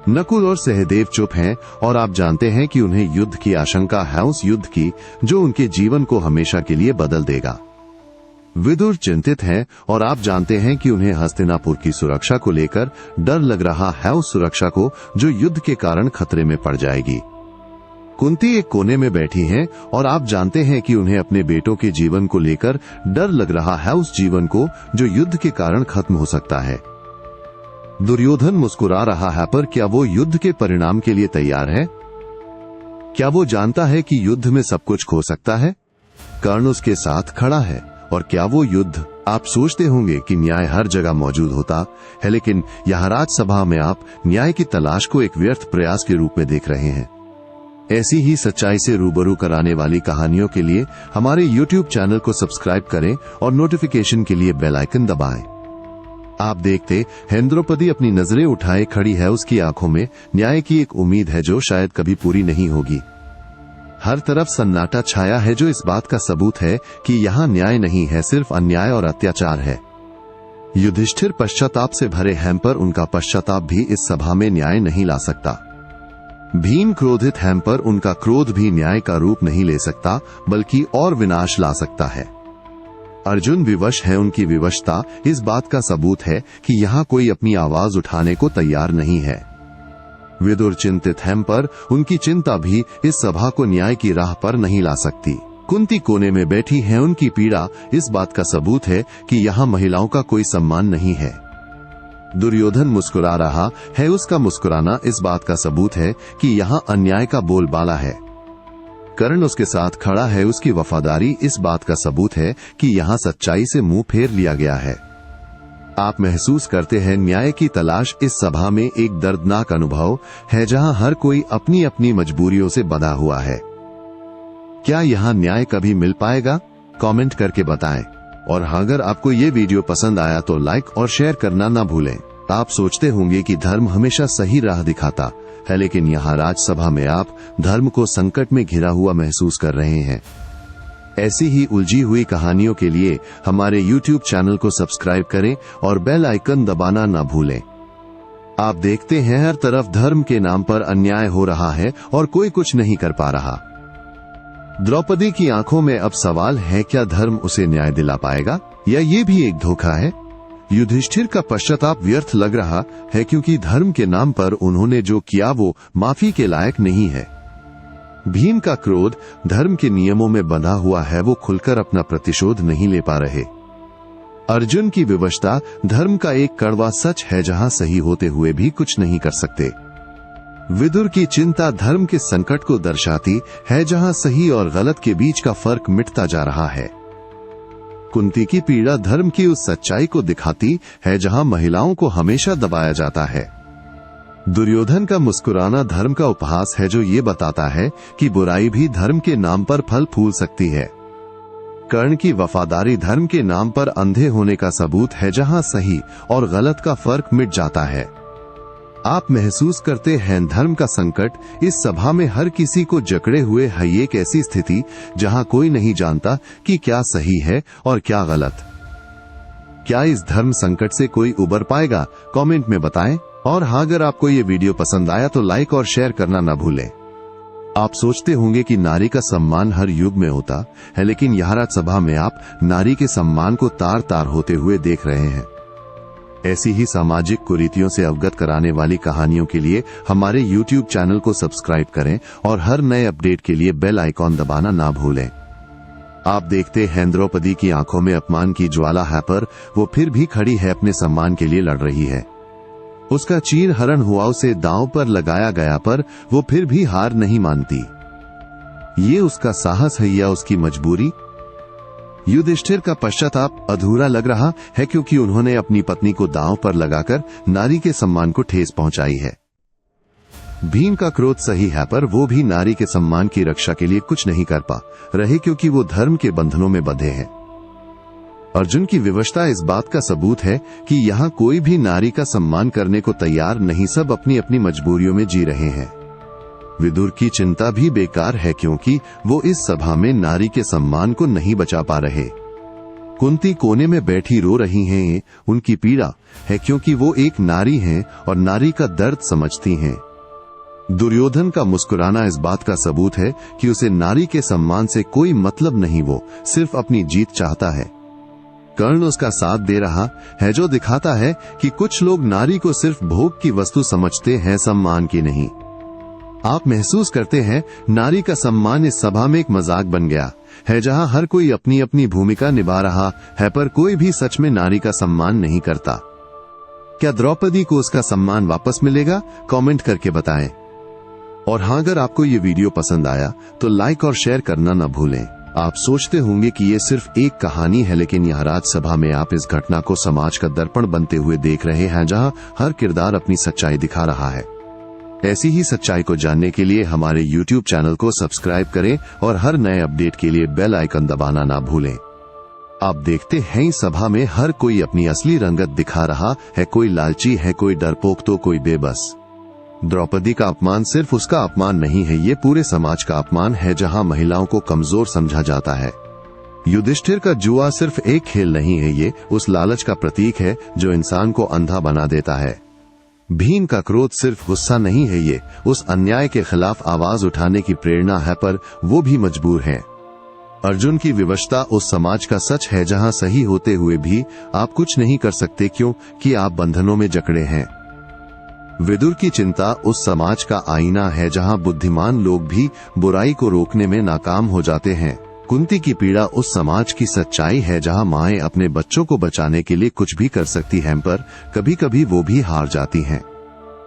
नकुल और सहदेव चुप हैं और आप जानते हैं कि उन्हें युद्ध की आशंका है, उस युद्ध की जो उनके जीवन को हमेशा के लिए बदल देगा। विदुर चिंतित हैं और आप जानते हैं कि उन्हें हस्तिनापुर की सुरक्षा को लेकर डर लग रहा है, उस सुरक्षा को जो युद्ध के कारण खतरे में पड़ जाएगी। कुंती एक कोने में बैठी हैं और आप जानते हैं कि उन्हें अपने बेटों के जीवन को लेकर डर लग रहा है, उस जीवन को जो युद्ध के कारण खत्म हो सकता है। दुर्योधन मुस्कुरा रहा है, पर क्या वो युद्ध के परिणाम के लिए तैयार है? क्या वो जानता है कि युद्ध में सब कुछ खो सकता है? कर्ण उसके साथ खड़ा है और क्या वो युद्ध? आप सोचते होंगे कि न्याय हर जगह मौजूद होता है, लेकिन यहाँ राज्यसभा में आप न्याय की तलाश को एक व्यर्थ प्रयास के रूप में देख रहे हैं। ऐसी ही सच्चाई से रूबरू कराने वाली कहानियों के लिए हमारे YouTube चैनल को सब्सक्राइब करें और नोटिफिकेशन के लिए बेल आइकन दबाएं। आप देखते हैं द्रौपदी अपनी नजरें उठाए खड़ी है, उसकी आंखों में न्याय की एक उम्मीद है जो शायद कभी पूरी नहीं होगी। हर तरफ सन्नाटा छाया है जो इस बात का सबूत है कि यहाँ न्याय नहीं है, सिर्फ अन्याय और अत्याचार है। युधिष्ठिर पश्चाताप से भरे हैं, पर उनका पश्चाताप भी इस सभा में न्याय नहीं ला सकता। भीम क्रोधित हैं, पर उनका क्रोध भी न्याय का रूप नहीं ले सकता, बल्कि और विनाश ला सकता है। अर्जुन विवश है, उनकी विवशता इस बात का सबूत है कि यहाँ कोई अपनी आवाज उठाने को तैयार नहीं है। विदुर चिंतित हैं, पर उनकी चिंता भी इस सभा को न्याय की राह पर नहीं ला सकती। कुंती कोने में बैठी है, उनकी पीड़ा इस बात का सबूत है कि यहाँ महिलाओं का कोई सम्मान नहीं है। दुर्योधन मुस्कुरा रहा है, उसका मुस्कुराना इस बात का सबूत है कि यहाँ अन्याय का बोलबाला है। कर्ण उसके साथ खड़ा है, उसकी वफादारी इस बात का सबूत है कि यहाँ सच्चाई से मुंह फेर लिया गया है। आप महसूस करते हैं न्याय की तलाश इस सभा में एक दर्दनाक अनुभव है, जहाँ हर कोई अपनी अपनी मजबूरियों से बंधा हुआ है। क्या यहाँ न्याय कभी मिल पाएगा? कमेंट करके बताएं। और अगर आपको ये वीडियो पसंद आया तो लाइक और शेयर करना ना भूलें। आप सोचते होंगे कि धर्म हमेशा सही राह दिखाता है, लेकिन यहाँ राज्यसभा में आप धर्म को संकट में घिरा हुआ महसूस कर रहे हैं। ऐसी ही उलझी हुई कहानियों के लिए हमारे YouTube चैनल को सब्सक्राइब करें और बेल आइकन दबाना ना भूलें। आप देखते हैं हर तरफ धर्म के नाम पर अन्याय हो रहा है और कोई कुछ नहीं कर पा रहा। द्रौपदी की आंखों में अब सवाल है, क्या धर्म उसे न्याय दिला पाएगा या ये भी एक धोखा है? युधिष्ठिर का पश्चाताप व्यर्थ लग रहा है क्योंकि धर्म के नाम पर उन्होंने जो किया वो माफी के लायक नहीं है। भीम का क्रोध धर्म के नियमों में बंधा हुआ है, वो खुलकर अपना प्रतिशोध नहीं ले पा रहे। अर्जुन की विवशता धर्म का एक कड़वा सच है जहां सही होते हुए भी कुछ नहीं कर सकते। विदुर की चिंता धर्म के संकट को दर्शाती है जहां सही और गलत के बीच का फर्क मिटता जा रहा है। कुंती की पीड़ा धर्म की उस सच्चाई को दिखाती है जहां महिलाओं को हमेशा दबाया जाता है। दुर्योधन का मुस्कुराना धर्म का उपहास है जो ये बताता है कि बुराई भी धर्म के नाम पर फल फूल सकती है। कर्ण की वफादारी धर्म के नाम पर अंधे होने का सबूत है जहां सही और गलत का फर्क मिट जाता है। आप महसूस करते हैं धर्म का संकट इस सभा में हर किसी को जकड़े हुए है, एक ऐसी स्थिति जहां कोई नहीं जानता कि क्या सही है और क्या गलत। क्या इस धर्म संकट से कोई उबर पाएगा? कमेंट में बताएं। और हाँ, अगर आपको ये वीडियो पसंद आया तो लाइक और शेयर करना न भूलें। आप सोचते होंगे कि नारी का सम्मान हर युग में होता है, लेकिन यहाँ राज्यसभा में आप नारी के सम्मान को तार तार होते हुए देख रहे हैं। ऐसी ही सामाजिक कुरीतियों से अवगत कराने वाली कहानियों के लिए हमारे YouTube चैनल को सब्सक्राइब करें और हर नए अपडेट के लिए बेल आइकॉन दबाना ना भूलें। आप देखते हैं द्रौपदी की आंखों में अपमान की ज्वाला है, पर वो फिर भी खड़ी है, अपने सम्मान के लिए लड़ रही है। उसका चीर हरण हुआ, उसे दांव पर लगाया गया, पर वो फिर भी हार नहीं मानती। ये उसका साहस है या उसकी मजबूरी? युधिष्ठिर का पश्चाताप अधूरा लग रहा है क्योंकि उन्होंने अपनी पत्नी को दांव पर लगाकर नारी के सम्मान को ठेस पहुंचाई है। भीम का क्रोध सही है, पर वो भी नारी के सम्मान की रक्षा के लिए कुछ नहीं कर पा रहे क्योंकि वो धर्म के बंधनों में बंधे हैं। अर्जुन की विवशता इस बात का सबूत है कि यहाँ कोई भी नारी का सम्मान करने को तैयार नहीं, सब अपनी अपनी मजबूरियों में जी रहे हैं। विदुर की चिंता भी बेकार है क्योंकि वो इस सभा में नारी के सम्मान को नहीं बचा पा रहे। कुंती कोने में बैठी रो रही हैं, उनकी पीड़ा है क्योंकि वो एक नारी हैं और नारी का दर्द समझती हैं। दुर्योधन का मुस्कुराना इस बात का सबूत है कि उसे नारी के सम्मान से कोई मतलब नहीं, वो सिर्फ अपनी जीत चाहता है। कर्ण उसका साथ दे रहा है जो दिखाता है कि कुछ लोग नारी को सिर्फ भोग की वस्तु समझते हैं, सम्मान की नहीं। आप महसूस करते हैं नारी का सम्मान इस सभा में एक मजाक बन गया है जहां हर कोई अपनी अपनी भूमिका निभा रहा है, पर कोई भी सच में नारी का सम्मान नहीं करता। क्या द्रौपदी को उसका सम्मान वापस मिलेगा? कमेंट करके बताएं। और हाँ, अगर आपको ये वीडियो पसंद आया तो लाइक और शेयर करना न भूलें। आप सोचते होंगे कि ये सिर्फ एक कहानी है, लेकिन यहाँ राज्यसभा में आप इस घटना को समाज का दर्पण बनते हुए देख रहे हैं जहाँ हर किरदार अपनी सच्चाई दिखा रहा है। ऐसी ही सच्चाई को जानने के लिए हमारे YouTube चैनल को सब्सक्राइब करें और हर नए अपडेट के लिए बेल आइकन दबाना ना भूलें। आप देखते हैं इस सभा में हर कोई अपनी असली रंगत दिखा रहा है, कोई लालची है, कोई डरपोक तो कोई बेबस। द्रौपदी का अपमान सिर्फ उसका अपमान नहीं है, ये पूरे समाज का अपमान है जहां महिलाओं को कमजोर समझा जाता है। युधिष्ठिर का जुआ सिर्फ एक खेल नहीं है, ये उस लालच का प्रतीक है जो इंसान को अंधा बना देता है। भीम का क्रोध सिर्फ गुस्सा नहीं है, ये उस अन्याय के खिलाफ आवाज उठाने की प्रेरणा है, पर वो भी मजबूर है। अर्जुन की विवशता उस समाज का सच है जहां सही होते हुए भी आप कुछ नहीं कर सकते क्योंकि आप बंधनों में जकड़े हैं। विदुर की चिंता उस समाज का आईना है जहां बुद्धिमान लोग भी बुराई को रोकने में नाकाम हो जाते हैं। कुंती की पीड़ा उस समाज की सच्चाई है जहां माएं अपने बच्चों को बचाने के लिए कुछ भी कर सकती हैं, पर कभी कभी वो भी हार जाती हैं।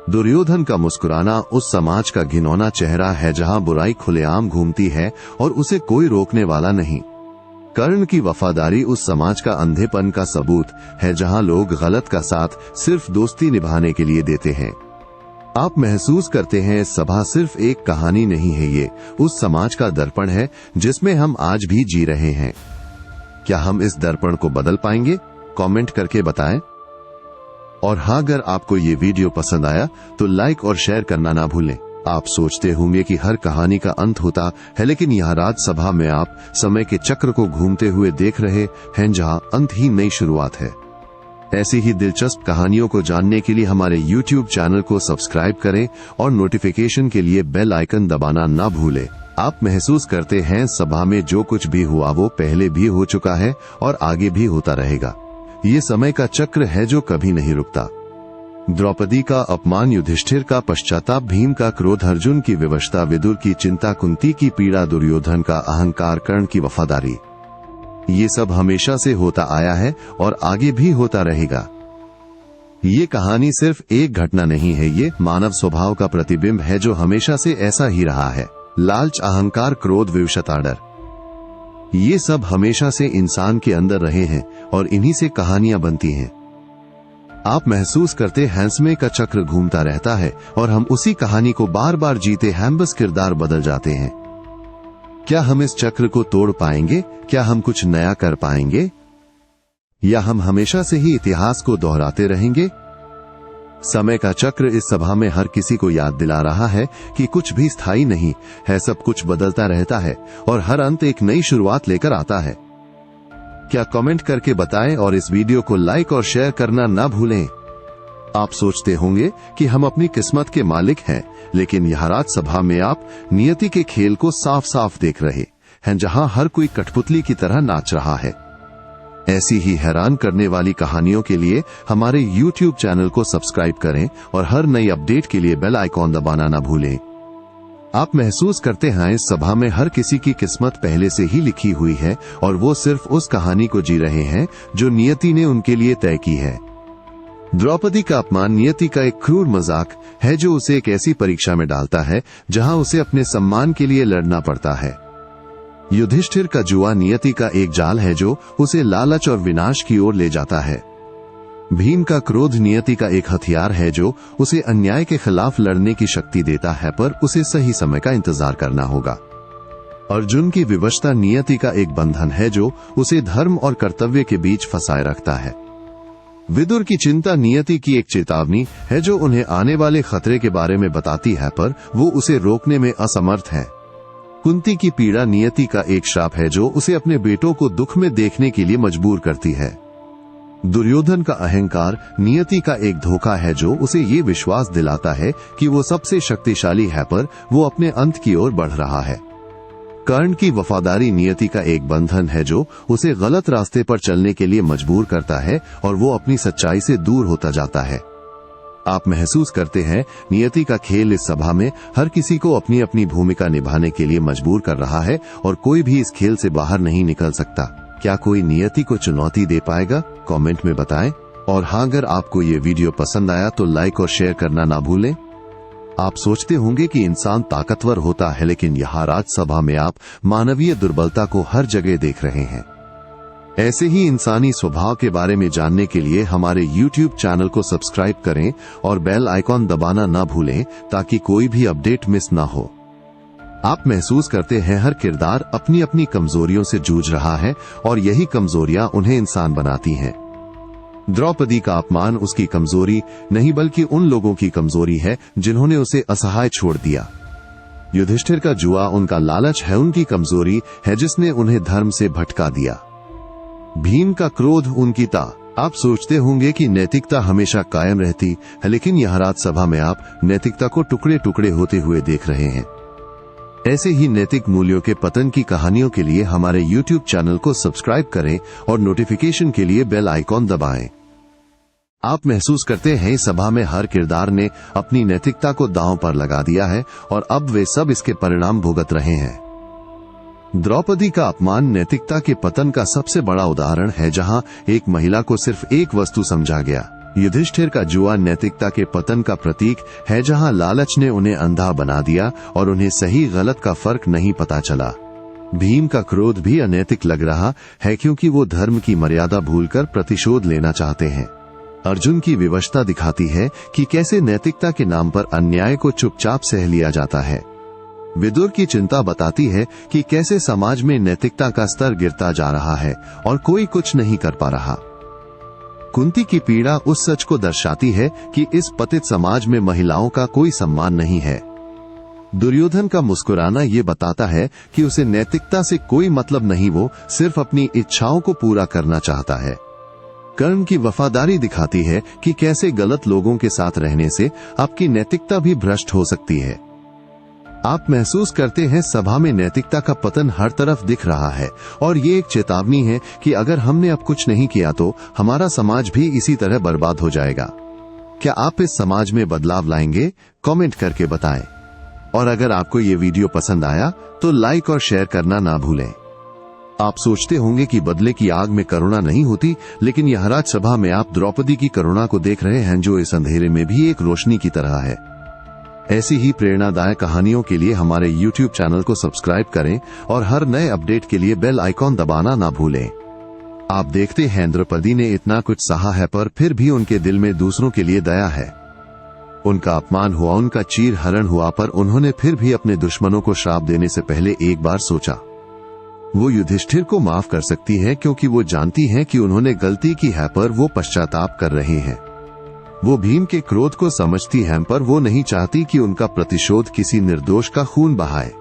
दुर्योधन का मुस्कुराना उस समाज का घिनौना चेहरा है जहां बुराई खुलेआम घूमती है और उसे कोई रोकने वाला नहीं। कर्ण की वफादारी उस समाज का अंधेपन का सबूत है जहां लोग गलत का साथ सिर्फ दोस्ती निभाने के लिए देते हैं। आप महसूस करते हैं सभा सिर्फ एक कहानी नहीं है, ये उस समाज का दर्पण है जिसमें हम आज भी जी रहे हैं। क्या हम इस दर्पण को बदल पाएंगे? कमेंट करके बताएं। और हाँ, अगर आपको ये वीडियो पसंद आया तो लाइक और शेयर करना ना भूलें। आप सोचते होंगे कि हर कहानी का अंत होता है, लेकिन यहाँ राजसभा में आप समय के चक्र को घूमते हुए देख रहे हैं, जहाँ अंत ही नई शुरुआत है। ऐसी ही दिलचस्प कहानियों को जानने के लिए हमारे YouTube चैनल को सब्सक्राइब करें और नोटिफिकेशन के लिए बेल आइकन दबाना ना भूलें। आप महसूस करते हैं सभा में जो कुछ भी हुआ वो पहले भी हो चुका है और आगे भी होता रहेगा। ये समय का चक्र है जो कभी नहीं रुकता। द्रौपदी का अपमान, युधिष्ठिर का पश्चाताप, भीम का क्रोध, अर्जुन की विवशता, विदुर की चिंता, कुंती की पीड़ा, दुर्योधन का अहंकार, कर्ण की वफादारी, ये सब हमेशा से होता आया है और आगे भी होता रहेगा। ये कहानी सिर्फ एक घटना नहीं है, ये मानव स्वभाव का प्रतिबिंब है जो हमेशा से ऐसा ही रहा है। लालच, अहंकार, क्रोध, विवशता, डर, ये सब हमेशा से इंसान के अंदर रहे हैं और इन्हीं से कहानियां बनती हैं। आप महसूस करते हैं समय का चक्र घूमता रहता है और हम उसी कहानी को बार बार जीते हैं, बस किरदार बदल जाते हैं। क्या हम इस चक्र को तोड़ पाएंगे? क्या हम कुछ नया कर पाएंगे? या हम हमेशा से ही इतिहास को दोहराते रहेंगे? समय का चक्र इस सभा में हर किसी को याद दिला रहा है कि कुछ भी स्थायी नहीं है, सब कुछ बदलता रहता है और हर अंत एक नई शुरुआत लेकर आता है। क्या कमेंट करके बताएं और इस वीडियो को लाइक और शेयर करना ना भूलें। आप सोचते होंगे कि हम अपनी किस्मत के मालिक हैं, लेकिन यहाँ राजसभा में आप नियति के खेल को साफ साफ देख रहे हैं, जहां हर कोई कठपुतली की तरह नाच रहा है। ऐसी ही हैरान करने वाली कहानियों के लिए हमारे YouTube चैनल को सब्सक्राइब करें और हर नई अपडेट के लिए बेल आइकॉन दबाना ना भूलें। आप महसूस करते हैं इस सभा में हर किसी की किस्मत पहले से ही लिखी हुई है और वो सिर्फ उस कहानी को जी रहे हैं जो नियति ने उनके लिए तय की है। द्रौपदी का अपमान नियति का एक क्रूर मजाक है जो उसे एक ऐसी परीक्षा में डालता है जहां उसे अपने सम्मान के लिए लड़ना पड़ता है। युधिष्ठिर का जुआ नियति का एक जाल है जो उसे लालच और विनाश की ओर ले जाता है। भीम का क्रोध नियति का एक हथियार है जो उसे अन्याय के खिलाफ लड़ने की शक्ति देता है, पर उसे सही समय का इंतजार करना होगा। अर्जुन की विवशता नियति का एक बंधन है जो उसे धर्म और कर्तव्य के बीच फंसाए रखता है। विदुर की चिंता नियति की एक चेतावनी है जो उन्हें आने वाले खतरे के बारे में बताती है, पर वो उसे रोकने में असमर्थ है। कुंती की पीड़ा नियति का एक श्राप है जो उसे अपने बेटों को दुख में देखने के लिए मजबूर करती है। दुर्योधन का अहंकार नियति का एक धोखा है जो उसे ये विश्वास दिलाता है कि वो सबसे शक्तिशाली है, पर वो अपने अंत की ओर बढ़ रहा है। कर्ण की वफादारी नियति का एक बंधन है जो उसे गलत रास्ते पर चलने के लिए मजबूर करता है और वो अपनी सच्चाई से दूर होता जाता है। आप महसूस करते हैं नियति का खेल इस सभा में हर किसी को अपनी अपनी भूमिका निभाने के लिए मजबूर कर रहा है और कोई भी इस खेल से बाहर नहीं निकल सकता। क्या कोई नियति को चुनौती दे पाएगा? कमेंट में बताएं। और हाँ, अगर आपको ये वीडियो पसंद आया तो लाइक और शेयर करना ना भूलें। आप सोचते होंगे कि इंसान ताकतवर होता है, लेकिन यहाँ राजसभा में आप मानवीय दुर्बलता को हर जगह देख रहे हैं। ऐसे ही इंसानी स्वभाव के बारे में जानने के लिए हमारे YouTube चैनल को सब्सक्राइब करें और बेल आइकॉन दबाना ना भूलें ताकि कोई भी अपडेट मिस ना हो। आप महसूस करते हैं हर किरदार अपनी अपनी कमजोरियों से जूझ रहा है और यही कमजोरियां उन्हें इंसान बनाती हैं। द्रौपदी का अपमान उसकी कमजोरी नहीं बल्कि उन लोगों की कमजोरी है जिन्होंने उसे असहाय छोड़ दिया। युधिष्ठिर का जुआ उनका लालच है, उनकी कमजोरी है जिसने उन्हें धर्म से भटका दिया। भीम का क्रोध उनकी ता। आप सोचते होंगे कि नैतिकता हमेशा कायम रहती है, लेकिन यहाँ राजसभा में आप नैतिकता को टुकड़े टुकड़े होते हुए देख रहे हैं। ऐसे ही नैतिक मूल्यों के पतन की कहानियों के लिए हमारे YouTube चैनल को सब्सक्राइब करें और नोटिफिकेशन के लिए बेल आइकॉन दबाएं। आप महसूस करते हैं इस सभा में हर किरदार ने अपनी नैतिकता को दांव पर लगा दिया है और अब वे सब इसके परिणाम भुगत रहे हैं। द्रौपदी का अपमान नैतिकता के पतन का सबसे बड़ा उदाहरण है, जहां एक महिला को सिर्फ एक वस्तु समझा गया। युधिष्ठिर का जुआ नैतिकता के पतन का प्रतीक है, जहां लालच ने उन्हें अंधा बना दिया और उन्हें सही गलत का फर्क नहीं पता चला। भीम का क्रोध भी अनैतिक लग रहा है क्योंकि वो धर्म की मर्यादा भूलकर प्रतिशोध लेना चाहते हैं। अर्जुन की विवशता दिखाती है कि कैसे नैतिकता के नाम पर अन्याय को चुपचाप सह लिया जाता है। विदुर की चिंता बताती है कि कैसे समाज में नैतिकता का स्तर गिरता जा रहा है और कोई कुछ नहीं कर पा रहा। कुंती की पीड़ा उस सच को दर्शाती है कि इस पतित समाज में महिलाओं का कोई सम्मान नहीं है। दुर्योधन का मुस्कुराना ये बताता है कि उसे नैतिकता से कोई मतलब नहीं, वो सिर्फ अपनी इच्छाओं को पूरा करना चाहता है। कर्ण की वफादारी दिखाती है कि कैसे गलत लोगों के साथ रहने से आपकी नैतिकता भी भ्रष्ट हो सकती है। आप महसूस करते हैं सभा में नैतिकता का पतन हर तरफ दिख रहा है और ये एक चेतावनी है कि अगर हमने अब कुछ नहीं किया तो हमारा समाज भी इसी तरह बर्बाद हो जाएगा। क्या आप इस समाज में बदलाव लाएंगे? कमेंट करके बताएं। और अगर आपको ये वीडियो पसंद आया तो लाइक और शेयर करना ना भूलें। आप सोचते होंगे कि बदले की आग में करुणा नहीं होती, लेकिन यह राज्यसभा में आप द्रौपदी की करुणा को देख रहे हैं, जो इस अंधेरे में भी एक रोशनी की तरह है। ऐसी ही प्रेरणादायक कहानियों के लिए हमारे YouTube चैनल को सब्सक्राइब करें और हर नए अपडेट के लिए बेल आइकॉन दबाना ना भूलें। आप देखते हैं द्रौपदी ने इतना कुछ सहा है, पर फिर भी उनके दिल में दूसरों के लिए दया है। उनका अपमान हुआ, उनका चीर हरण हुआ, पर उन्होंने फिर भी अपने दुश्मनों को श्राप देने से पहले एक बार सोचा। वो युधिष्ठिर को माफ कर सकती है क्योंकि वो जानती हैं कि उन्होंने गलती की है, पर वो पश्चाताप कर रहे हैं। वो भीम के क्रोध को समझती हैं, पर वो नहीं चाहती कि उनका प्रतिशोध किसी निर्दोष का खून बहाए।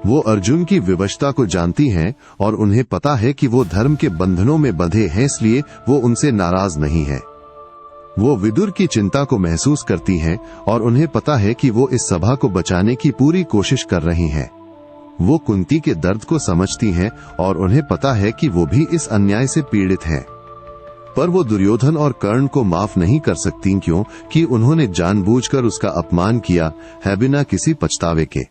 वो अर्जुन की विवशता को जानती हैं और उन्हें पता है कि वो धर्म के बंधनों में बंधे हैं, इसलिए वो उनसे नाराज नहीं है। वो विदुर की चिंता को महसूस करती हैं और उन्हें पता है कि वो इस सभा को बचाने की पूरी कोशिश कर रही हैं। वो कुंती के दर्द को समझती हैं और उन्हें पता है कि वो भी इस अन्याय से पीड़ित हैं। पर वो दुर्योधन और कर्ण को माफ नहीं कर सकती, क्योंकि उन्होंने जानबूझकर उसका अपमान किया है बिना किसी पछतावे के।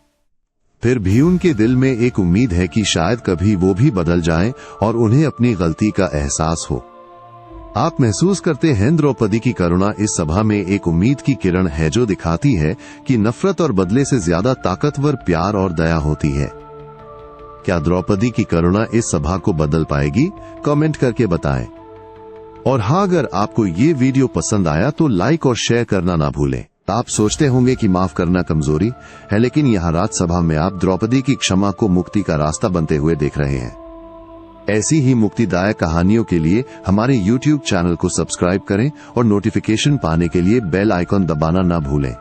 फिर भी उनके दिल में एक उम्मीद है कि शायद कभी वो भी बदल जाएं और उन्हें अपनी गलती का एहसास हो। आप महसूस करते हैं द्रौपदी की करुणा इस सभा में एक उम्मीद की किरण है, जो दिखाती है कि नफरत और बदले से ज्यादा ताकतवर प्यार और दया होती है। क्या द्रौपदी की करुणा इस सभा को बदल पाएगी? कमेंट करके बताएं। और हाँ, अगर आपको ये वीडियो पसंद आया तो लाइक और शेयर करना ना भूलें। आप सोचते होंगे कि माफ करना कमजोरी है, लेकिन यहाँ राज्यसभा में आप द्रौपदी की क्षमा को मुक्ति का रास्ता बनते हुए देख रहे हैं। ऐसी ही मुक्तिदायक कहानियों के लिए हमारे YouTube चैनल को सब्सक्राइब करें और नोटिफिकेशन पाने के लिए बेल आइकॉन दबाना ना भूलें।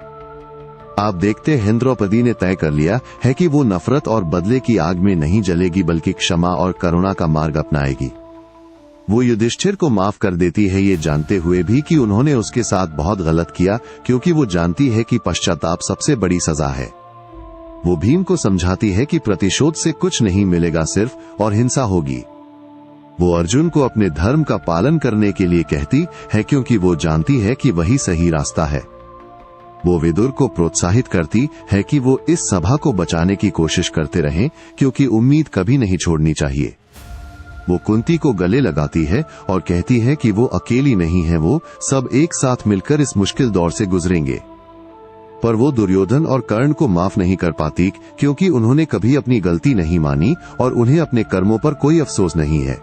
आप देखते हैं द्रौपदी ने तय कर लिया है कि वो नफरत और बदले की आग में नहीं जलेगी, बल्कि क्षमा और करुणा का मार्ग अपनाएगी। वो युधिष्ठिर को माफ कर देती है, ये जानते हुए भी कि उन्होंने उसके साथ बहुत गलत किया, क्योंकि वो जानती है कि पश्चाताप सबसे बड़ी सजा है। वो भीम को समझाती है कि प्रतिशोध से कुछ नहीं मिलेगा, सिर्फ और हिंसा होगी। वो अर्जुन को अपने धर्म का पालन करने के लिए कहती है, क्योंकि वो जानती है कि वही सही रास्ता है। वो विदुर को प्रोत्साहित करती है कि वो इस सभा को बचाने की कोशिश करते रहें, क्योंकि उम्मीद कभी नहीं छोड़नी चाहिए। वो कुंती को गले लगाती है और कहती है कि वो अकेली नहीं है, वो सब एक साथ मिलकर इस मुश्किल दौर से गुजरेंगे। पर वो दुर्योधन और कर्ण को माफ नहीं कर पाती, क्योंकि उन्होंने कभी अपनी गलती नहीं मानी और उन्हें अपने कर्मों पर कोई अफसोस नहीं है।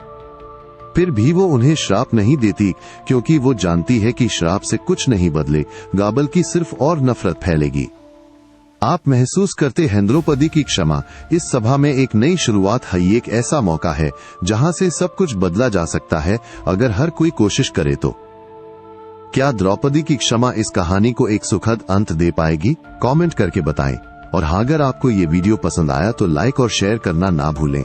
फिर भी वो उन्हें श्राप नहीं देती, क्योंकि वो जानती है कि श्राप से कुछ नहीं बदलेगा, बल्कि सिर्फ और नफरत फैलेगी। आप महसूस करते हैं द्रौपदी की क्षमा इस सभा में एक नई शुरुआत है, एक ऐसा मौका है जहां से सब कुछ बदला जा सकता है, अगर हर कोई कोशिश करे तो। क्या द्रौपदी की क्षमा इस कहानी को एक सुखद अंत दे पाएगी? कमेंट करके बताएं। और हाँ, अगर आपको ये वीडियो पसंद आया तो लाइक और शेयर करना ना भूलें।